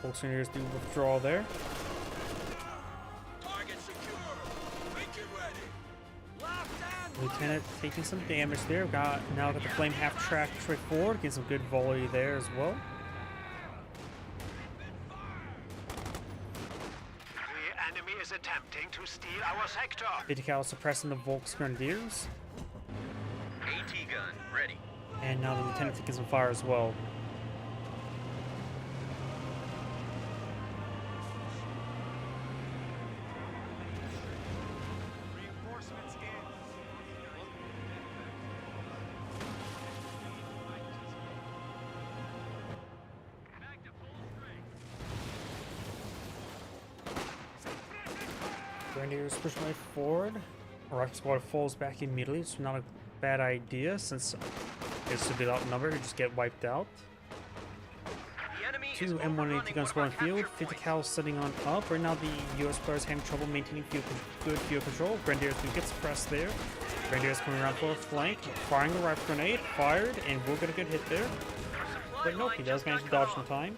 Volkswagens do withdraw there. Target secure! Make it ready! Locked and Lieutenant taking some damage there. Now got the flame half track straight forward. Getting some good volley there as well. The enemy is attempting to steal our sector. 50 cal suppressing the Volks Grenadiers. AT gun ready. And now the Lieutenant taking some fire as well. reinforcements in. Back to full strength. Grenadiers push right forward. Rifle squad falls back immediately. It's not a bad idea since it's to be outnumbered. You just get wiped out. The enemy is 2 M180 overrunning guns one of spawning our field. capture 50 points. cal sitting on up. Right now the US players having trouble maintaining good field control. Grenadiers do get suppressed there. Grenadiers coming around for a flank. Firing a rifle grenade. Fired and will get a good hit there. Supply But nope, line he does just manage got to dodge cut in off. time.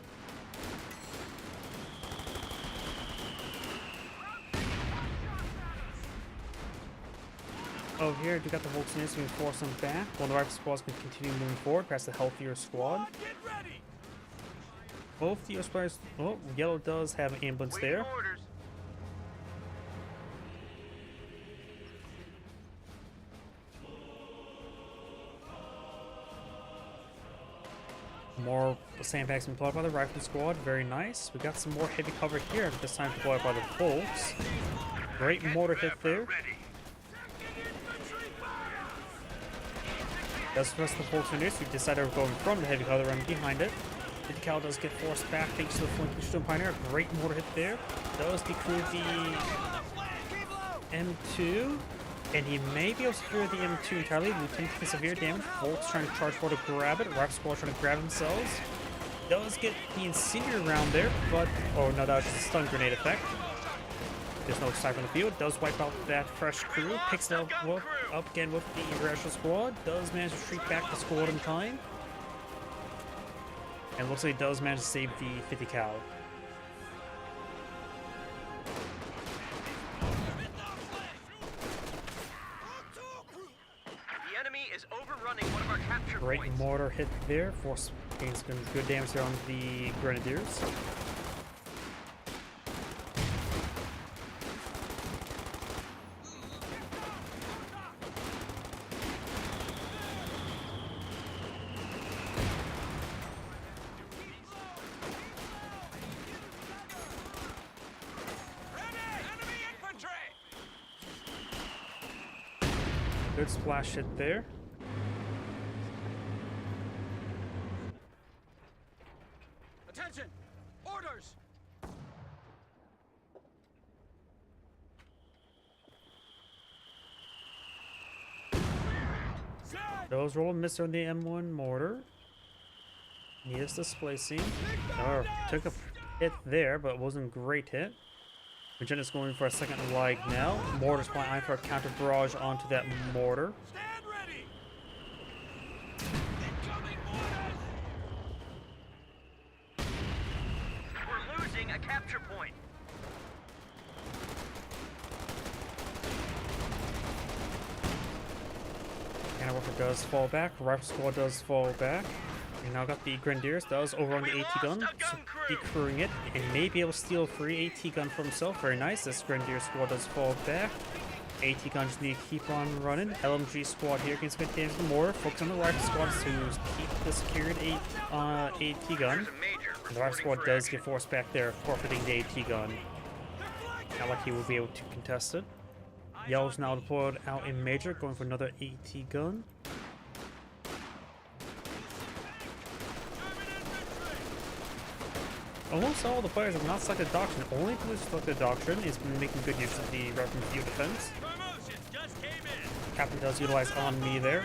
Over here, we got the Volkswagens moving force them back, while the rifle squads can continue moving forward past the healthier squad. Get ready! Both the US players. Oh, yellow does have an ambulance Waiting there. orders. More sandbags been deployed by the rifle squad. Very nice. We got some more heavy cover here, this time deployed by the Volks. Great mortar hit there. Ready. That's the rest of the Volks units. We decided we're going from the heavy cover and behind it. 50 cal does get forced back thanks to the flanking Stone Pioneer. Great mortar hit there. Does decrew the M2. And he may be able to secure the M2 entirely. Lieutenant taking severe damage. Volk's trying to charge forward to grab it. Rifle Squad trying to grab themselves. Does get the incendiary round there, but oh no, that was just a stun grenade effect. There's no sniper on the field. Does wipe out that fresh crew. Picks it up again with the Rifle Squad. Does manage to retreat back the squad in time. And looks like he does manage to save the 50 cal. The enemy is overrunning one of our capture Great points. mortar hit there. Force gains some good damage there on the Grenadiers. Enemy infantry! Good splash hit there. Attention! Orders! Those roll and miss on the M1 mortar. He is displacing. Oh, took a hit there, but it wasn't a great hit. Magenda's going for a second lag now. Mortar's flying for a counter barrage onto that mortar. Stand ready! Incoming mortars! We're losing a capture point. Counterwarfare does fall back. Rifle Squad does fall back. We now got the Grenadiers. Does overrun the We AT gun. lost a gun crew. Decrewing it. And may be able to steal a free AT gun for himself. Very nice. This Grenadier Squad does fall back. AT gun just need to keep on running. LMG Squad here against good damage and more. Focus on the Rifle Squad to keep the secured AT gun. There's a major And the Rifle Squad reporting for does action. get forced back there, forfeiting the AT gun. Not like he will be able to contest it. Yellow's now deployed out in Major, going for another AT gun. Almost all the players have not selected Doctrine. Only who has selected Doctrine is making good use of the Reverend View defense. Promotion just came in! Captain does utilize On Me there.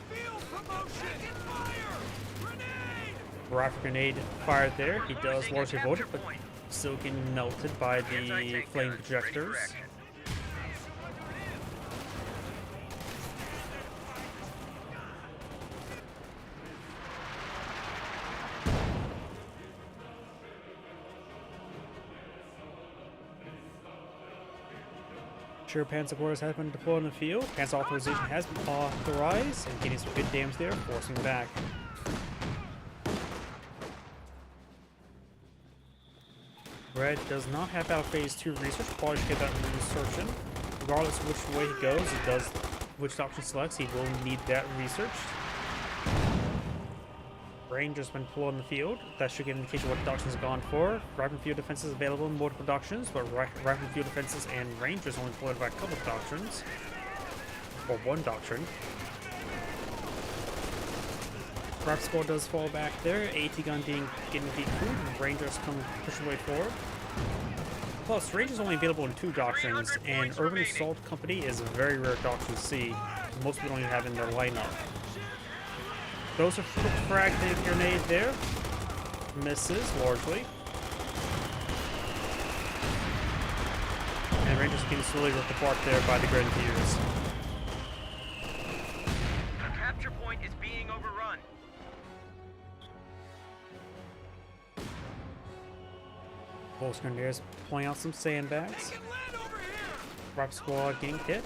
Field promotion! Taking fire! Grenade! Rifle Grenade fired there. He does Losing a largely avoid it, capture but point. still getting melted by the Anti-tank flame guns ready projectors. for action. Sure, Panzer Quarters has been deployed in the field. Panzer authorization has been authorized and getting some good damage there, forcing back. Red does not have Battle Phase 2 research. Probably should get that research in. Regardless of which way he goes, he does which doctrine selects, he will need that researched. Ranger's been deployed in the field. That should give an indication what doctrines have gone for. Rifle field defense is available in multiple doctrines, but rifle field defenses and Rangers only deployed by a couple of doctrines. Or one doctrine. Rifle Squad does fall back there. AT gun getting decrewed, and Rangers come push their way forward. Plus, Rangers only available in 2 doctrines, 300 and points Urban remaining. Assault Company is a very rare doctrine to see. Most people don't even have in their lineup. Those are frag the grenade there. Misses largely. And Rangers getting slowly ripped apart there by the Grenadiers. The capture point is being overrun. Both Grenadiers pulling out some sandbags. Taking land over here! Rock Squad getting hit.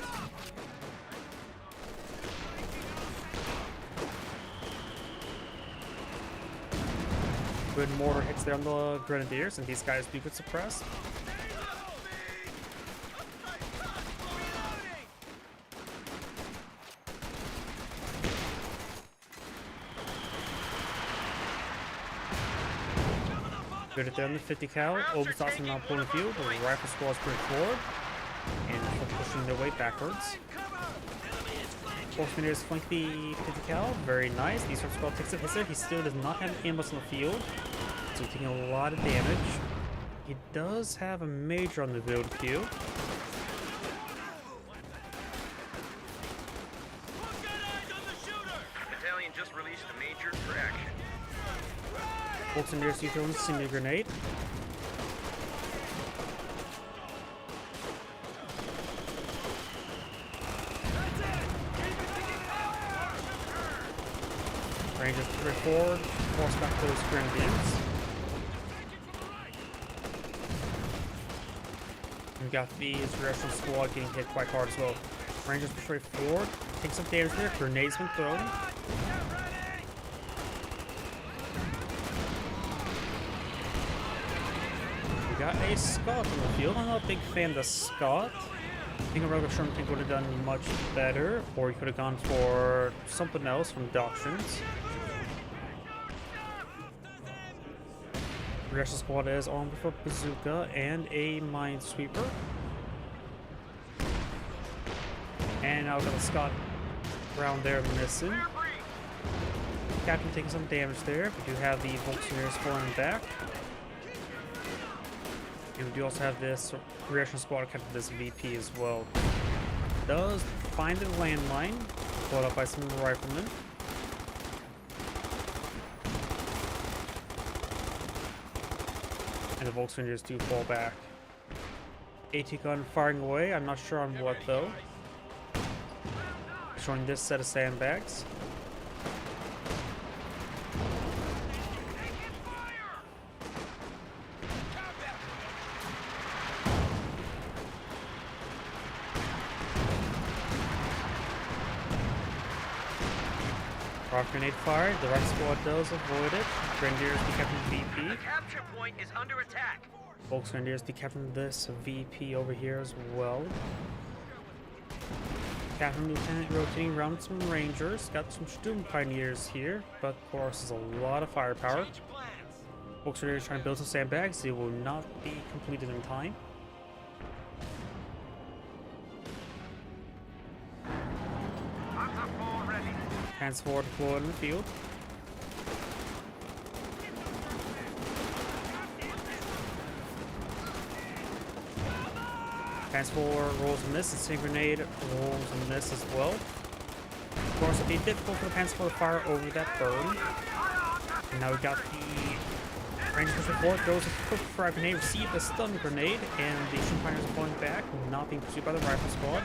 Good mortar hits there on the Grenadiers, and these guys do get suppressed. Good at there on the 50 cal. Overstock's now pulling the field. The Rifle Squad's pretty forward. And pushing their way backwards. Cover! Enemy is flanking! Volkswagen flank the 50 cal. Very nice. The Storm Squad takes a hit there. He still does not have ambulance on the field, so he's taking a lot of damage. He does have a major on the build queue. Battalion just released a major for action. Volkswagen throwing a Cinder Grenade. Rangers push forward, force back those grenadiers. We got the Insurrectional Squad getting hit quite hard as well. Rangers push right forward, take some damage there, grenades been thrown. We got a Scott on the field. I'm not a big fan of the Scott. I think a regular Sherman tank would have done much better, or he could have gone for something else from Doctrines. Reaction Squad is armed with a bazooka and a minesweeper. And now we got the Scott round there missing. Captain taking some damage there. We do have the Volkswagen falling back. And we do also have this Reaction Squad captain, this VP as well. Does find the landmine, followed up by some riflemen. And the Volkswagers do fall back. AT gun firing away, I'm not sure on what though. Showing this set of sandbags. Rock grenade fired, the right squad does avoid it. Grenadiers decapping VP. The capture point is under attack. Volksgrenadiers decapping this VP over here as well. Captain Lieutenant rotating around some Rangers. Got some Sturm Pioneers here, but of course there's a lot of firepower. Volksgrenadiers trying to build some sandbags. They will not be completed in time. Hands forward deployed in the field. Hands forward rolls and miss, and Sting Grenade rolls and miss as well. Of course, it'd be difficult for the Hands forward to fire over that burn. And now we got the Rangers pushing forward, throws a quick fire grenade, receive a stun grenade, and the Sturm Pioneers are falling back, not being pursued by the Rifle Squad.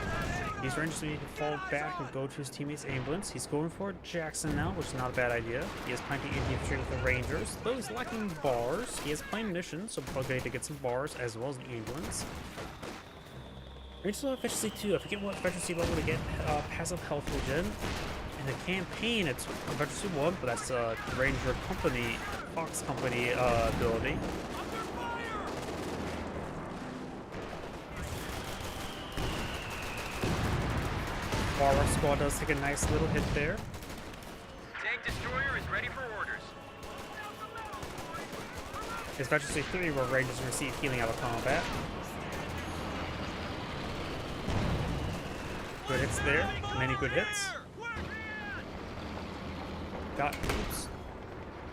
These Rangers need to fall back and go to his teammate's ambulance. He's going for Jackson now, which is not a bad idea. He is planting in the infantry with the Rangers, though he's lacking bars. He has plain munitions, so probably going to get some bars as well as an ambulance. Rangers will have efficiency 2. I forget what efficiency level to get passive health regen. In the campaign, it's efficiency 1, but that's the Ranger Company, Fox Company ability. Our squad does take a nice little hit there. Tank destroyer is ready for orders. It's efficiency 3 where Rangers receive healing out of combat. Good hits there. Many good hits. Got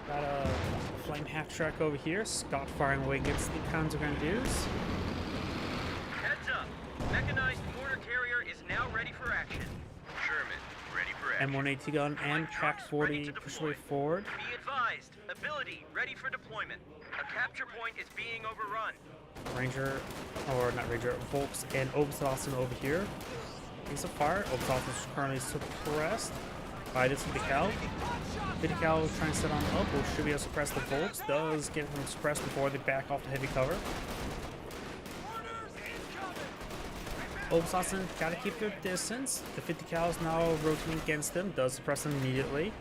a flame half track over here. Scott firing away against the Panzer Grenadiers. Heads up. Mechanized mortar carrier is now ready for action. Sherman, ready for action. M1AT gun and Pack 40 push way forward. Be advised. Ability ready for deployment. A capture point is being overrun. Ranger, or not Ranger, Volks and Oberstausen over here. Piece of fire. Oberstausen is currently suppressed by this 50 cal. 50 cal is trying to set on up, which should be able to suppress the Volks. Does get them suppressed before they back off to heavy cover. Oberstausen gotta keep their distance. The 50 cal is now rotating against them. Does suppress them immediately.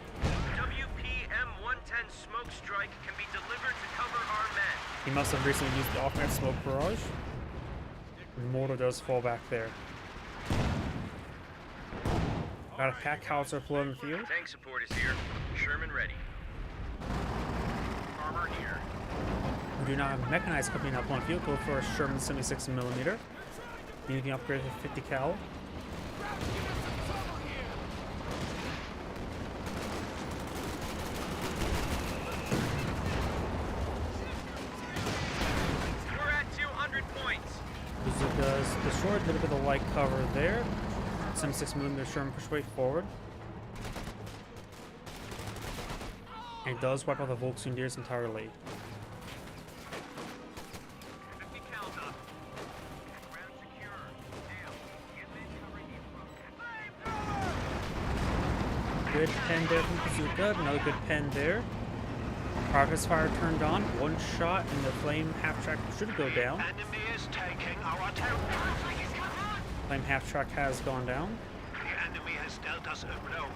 WPM-110 smoke strike can be delivered to cover our men. He must have recently used the off-net smoke barrage. Mortar does fall back there. Got a pack howitzer flow in the field. Tank support is here. Sherman ready. Armor here. We do not have a mechanized company now on field. Go for a Sherman 76mm. Needing upgrade to 50 cal. destroyed. A little bit of light cover there. 76mm Sherman push way forward. And it does wipe out the Volksgrenadiers entirely. Enemy counter. Ground secure. Dale, get men covering the approach. Good pen there from Bazooka. Another good pen there. Progress fire turned on. One shot and the flame half track should go down. Enemy is taking our territory. Flame half track has gone down. The enemy has dealt us a blow.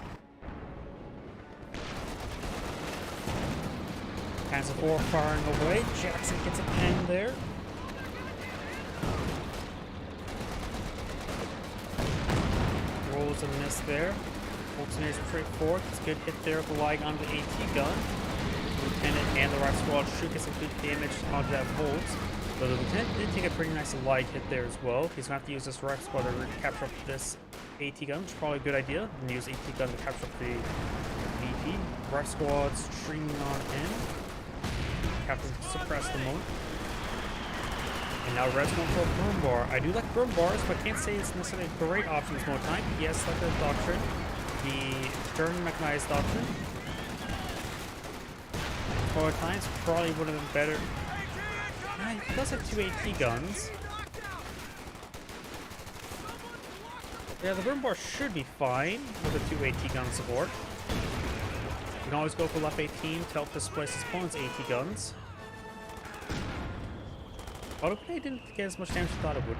Panzer IV firing away. Jackson gets a pen there. Rolls a miss there. Volksgrenadiers straight forward. It's a good hit there relying on the AT gun. Lieutenant and the Rock Squad should get some good damage onto that Volt. But the Lieutenant did take a pretty nice light hit there as well. He's going to have to use this Rock Squad to capture up this AT gun, which is probably a good idea. And use AT gun to capture up the VP. Rock Squad streaming on in. Captain suppress the moment. And now Red's going for a Burn Bar. I do like Burn Bars, but I can't say it's necessarily a great option this moment in time. Yes, like the Doctrine. The Stern Mechanized Doctrine. For times, probably one of the better. He does have two AT guns. Yeah, the Burn Bar should be fine with a 2 AT gun support. You can always go for left 18 to help displace his opponent's AT guns. Autoplay didn't get as much damage as I thought it would.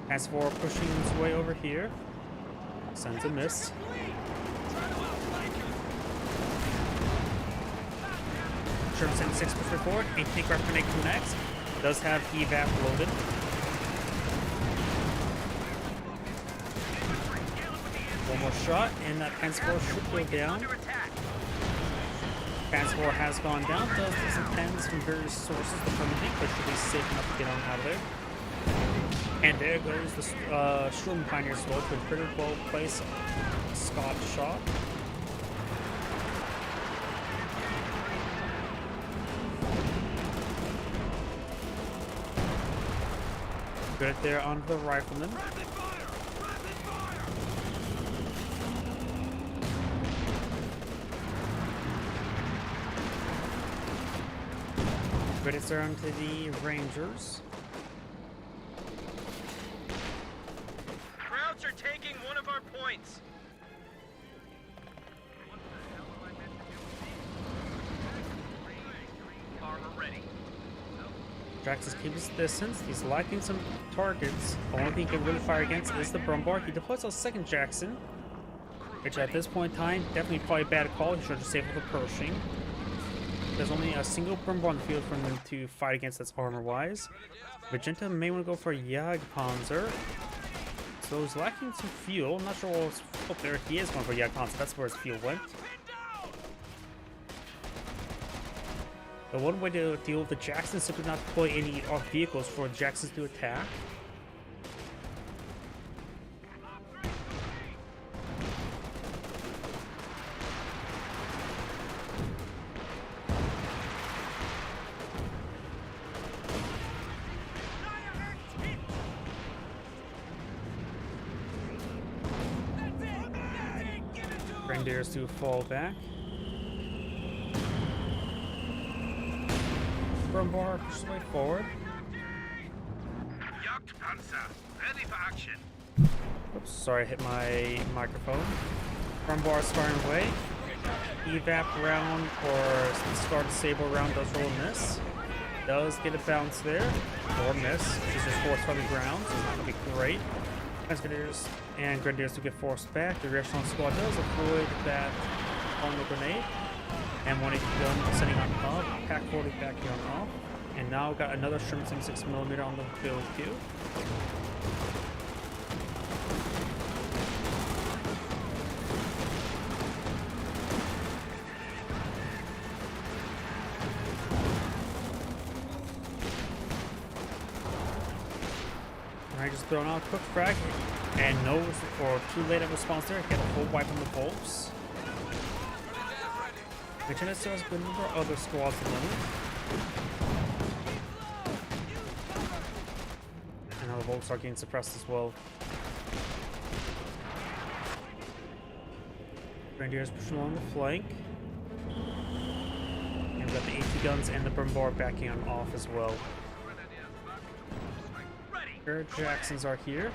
As for pushing his way over here, sends a miss. Sherman 76 push forward. AT grenade connects. Does have evap loaded. One more shot, and that Panzer IV should go down. Panzer IV has gone down. Does get some pens from various sources, the permanent, but should be safe enough to get on out of there. And there goes the Sturm Pioneer Smoke with pretty well placed Scott shot. Good there onto the rifleman. Good it's there onto the Rangers. Krauts are taking one of our points. Armor ready. Jax is keeping his distance. He's lacking some targets. The only thing he can really fire against is the Burn Bar. He deploys a second Jackson, which at this point in time, definitely probably a bad call. He should have disabled the Pershing. There's only a single Burn Bar on the field for him to fight against that's armor-wise. Magenta may want to go for a Jagdpanzer. So he's lacking some fuel. I'm not sure what's up there. He is going for Jagdpanzer. That's where his fuel went. The one way to deal with the Jacksons is simply not deploy any vehicles for the Jacksons to attack. Grenadiers to fall back. Burn Bar pushes way forward. Jagdpanzer, ready for action. Oops, sorry, I hit my microphone. Burn Bar is firing away. Evap round or Scar Disable round does roll a miss. Does get a bounce there. Or miss. She's just forced from the ground, so it's not going to be great. Grenadiers and Grenadiers to get forced back. The Echelon Squad does avoid that on the grenade. And 180 gun sending on top. Pack 40 back here on off. And now got another Sherman 76mm on the field too. Alright, just throwing out a quick frag. And no, or too late of response there. Get a full wipe on the Volks. Magenta still has a good number of other squads in the moment. bolts are getting suppressed as well. Grenadiers pushing along the flank. And we've got the AT guns and the Brumbar backing on off as well. Air Jacksons are here.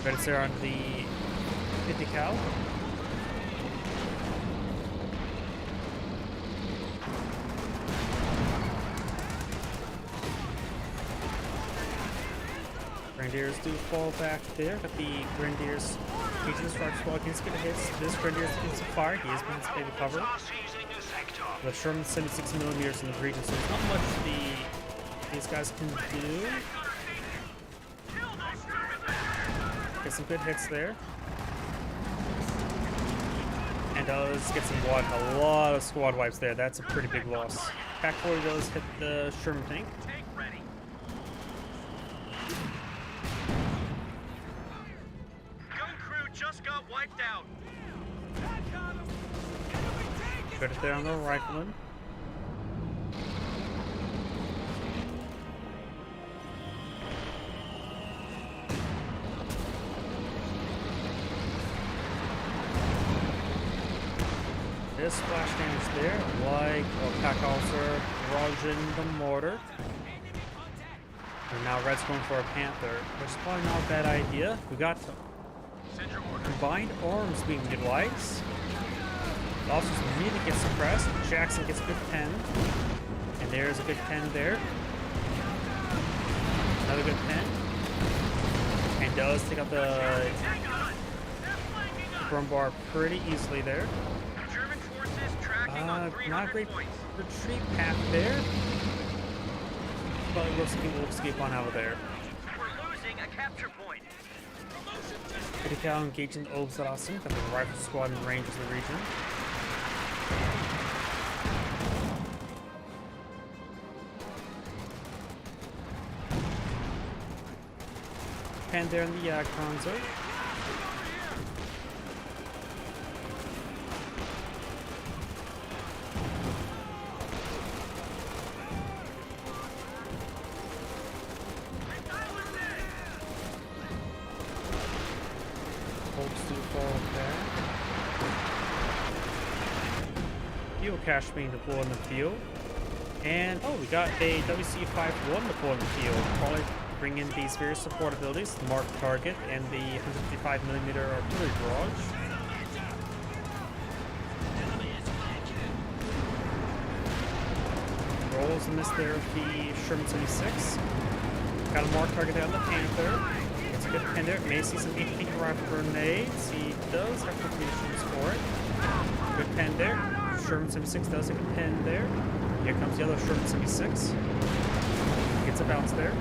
Credits there on the 50 cal. Grenadiers do fall back there, but the Grenadiers using the strike squad against good hits. This Grenadiers gets some fire. He is being able to cover. But Sherman 76 millimeters in the region, so there's not much these guys can do. Get some good hits there. And does get some a lot of squad wipes there. That's a pretty big loss. Pack 40 does hit the Sherman tank. Just got wiped out. Credit there on the rifleman. This splash damage there, like a pack officer barraging the mortar. And now Red's going for a Panther, which is probably not a bad idea. We got combined arms being utilized. The officers immediately get suppressed. Jackson gets a good pen. And there's a good pen there. Another good pen. And does take out the Brumbar pretty easily there. German forces tracking on 300 not a great points. retreat path there. But looks like we'll escape on out of there. We're losing a capture point. Critical engaging Obsarasim, got the rifle squad in range of the region. And there in the Konzo. Fuel cache being deployed in the field. And oh, we got a WC-51 deployed in the field. Probably bring in these various support abilities, the mark target and the 155mm artillery barrage. Rolls and miss there with the Sherman 76. Got a mark target there on the Panther. It's a good pen there. May see some HP rifle grenades. He does have completions for it. Good pen there. Sherman 76 does have a pen there. Here comes the other Sherman 76. Gets a bounce there.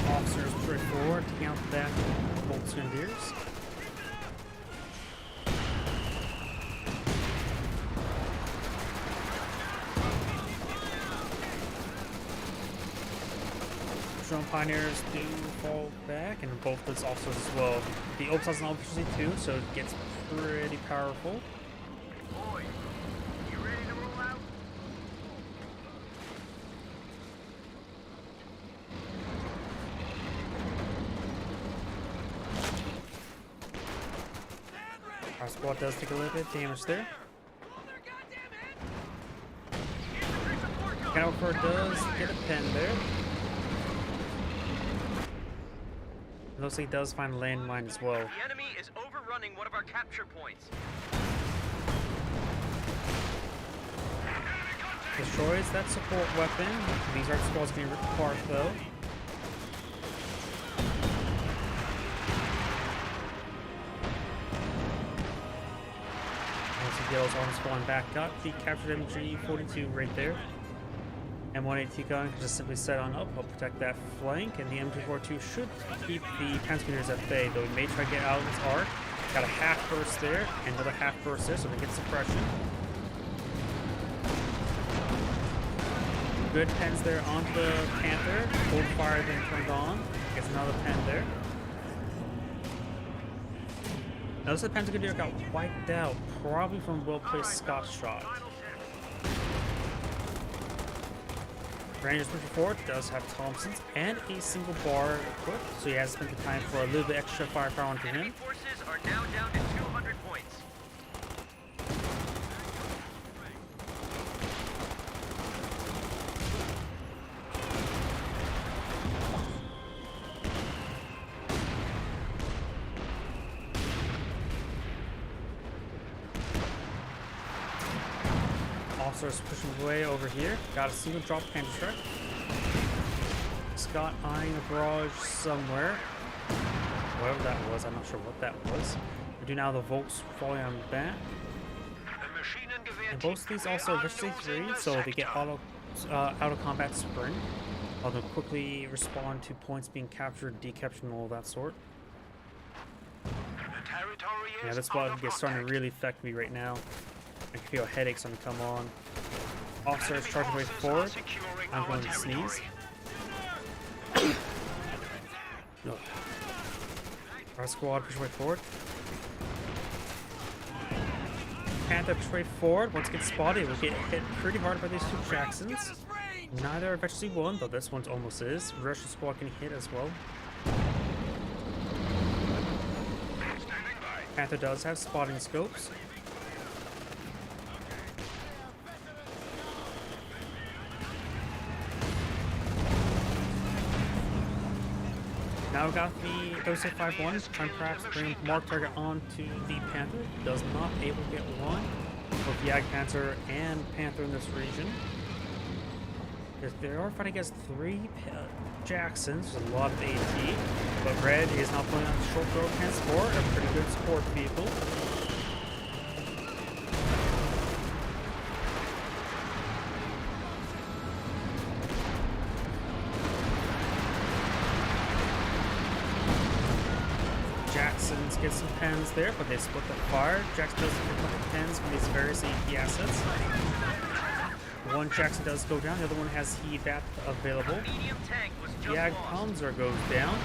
Officers push forward, taking out that Bolts Grenadiers. Strong Pioneers do fall back, and both those officers as well. The Opes has an efficiency too, so it gets pretty powerful. Boy, you ready to roll out? Our squad does take a little bit of damage there. Califer does get a pen there. Looks like he does find a landmine as well. The enemy is overrunning one of our capture points. Destroys that support weapon. These are squads being ripped apart though. Once he yells arms falling back up, the captured MG-42 right there. M1AT gun can just simply set on up, help protect that flank, and the MG-42 should keep the Panzergrenadiers at bay, though he may try to get out of its arc. Got a half burst there, and another half burst there, so they get suppression. Good pens there onto the Panther. Cold fire then turned on. Gets another pen there. Now this Pentagon got wiped out, probably from well-placed Scott shot. Rangers pushing forward does have Thompson's and a single bar equipped, so he has spent the time for a little bit extra firepower onto Enemy him. forces are now down to 200 points. Officers pushing away over here. Got a single drop Panther strike. Scott eyeing a barrage somewhere. Whatever that was, I'm not sure what that was. We do now the Volks falling on the back. And both of these also are Victory 3, so they get out of combat sprint. Although quickly respond to points being captured, decaptured, and all that sort. Yeah, this bug is starting to really affect me right now. I can feel headaches starting to come on. Officers charging way forward. I'm going to sneeze. Ugh. Our squad push way forward. Panther push way forward. Once it gets spotted, we'll get hit pretty hard by these two Jacksons. Neither have actually won, though this one almost is. Russian squad can hit as well. Panther does have spotting scopes. Now we got the 3651 trying perhaps bring Mark target onto the Panther. Does not able to get one. Both the Jagdpanzer and Panther in this region. Because they are fighting against 3 Jacksons, there's a lot of AT. But Red is not putting on short throw transport, a pretty good support vehicle. Jacksons get some pens there, but they split the fire. Jackson does get a couple pens from these various AP assets. One Jackson does go down, the other one has Heat-Bat available. Medium tank was just Jag lost. Panzer goes down.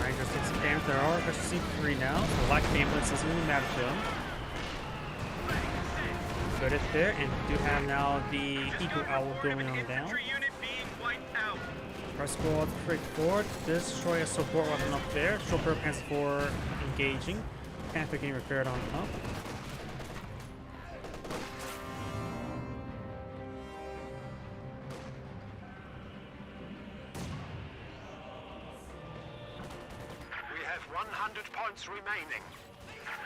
Rangers take some damage. There are efficiency 3 now, so lack of ambulance doesn't really matter to them. Good hit there, and we do have now the Eagle Owl going on down. Infantry unit being wiped out. Our squad straight forward. This destroy a support weapon up there. Chauffeur Pants for engaging. Panther getting repaired on top. We have 100 points remaining.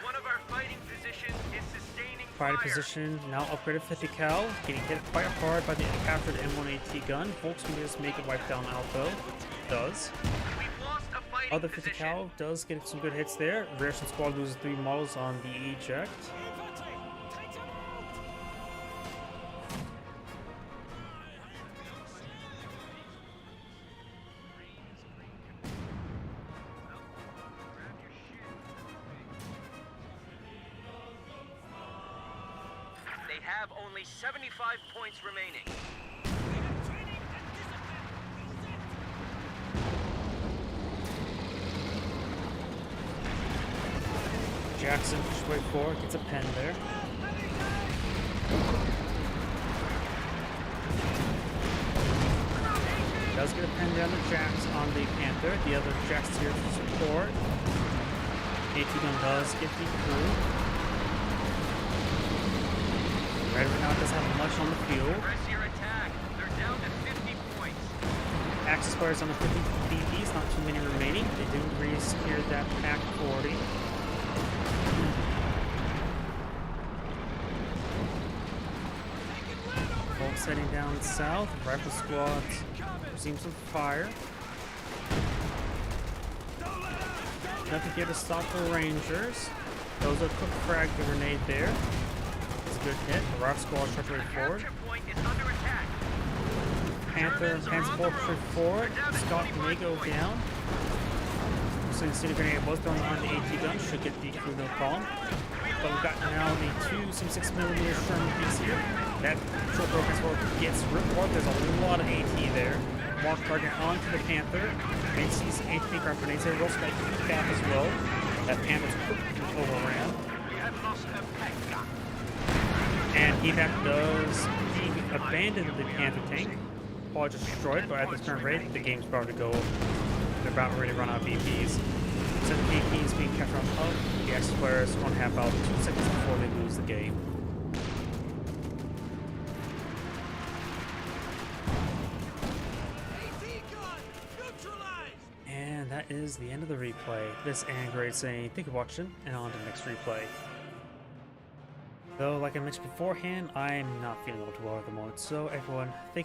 One of our fighting positions is sustaining Fighting fire. position now upgraded 50 cal. Getting hit quite hard by the captured M1AT gun. Volks can just make it wipe down Alpha. Does. We've lost a fighting Other 50 position. cal does get some good hits there. Russian squad loses 3 models on the eject. They have only 75 points remaining. Jackson pushes way forward, gets a pen there. Does get a pen down the Jacks on the Panther. The other Jacks here for support. AT gun does get the crew. Red right now doesn't have much on the field. Press your attack. They're down to 50 points. Axis fires on the 50 BBs, not too many remaining. They do re-secure that pack 40. Bolts heading down south. Rifle squads resume some fire. Nothing here to stop the Rangers. Those are quick frag the grenade there. It's a good hit. The rifle squad charge way forward. Capture point is under attack. Panther hands forward forward. Scott may go down. So the city grenade was going on the AT gun. Should get the crew no problem. but we've got now the two some 6mm Sherman piece here. That short broken sword gets ripped apart. There's a lot of AT there. Mark target onto the Panther. And sees AT ground grenades there. We also got Heatback as well. That Panther's quickly overran. We have lost a pet gun. And Heatback does abandon the Panther tank. Probably just destroyed, but at this current rate, the game's about to go. They're about ready to run out of VPs. So the VP is being kept on up. The Axis players want to have about 2 seconds before they lose the game. AT gun neutralized. And that is the end of the replay. This is Angrade saying thank you for watching, and on to the next replay. Though, like I mentioned beforehand, I'm not feeling all too well at the moment, so everyone, thank you.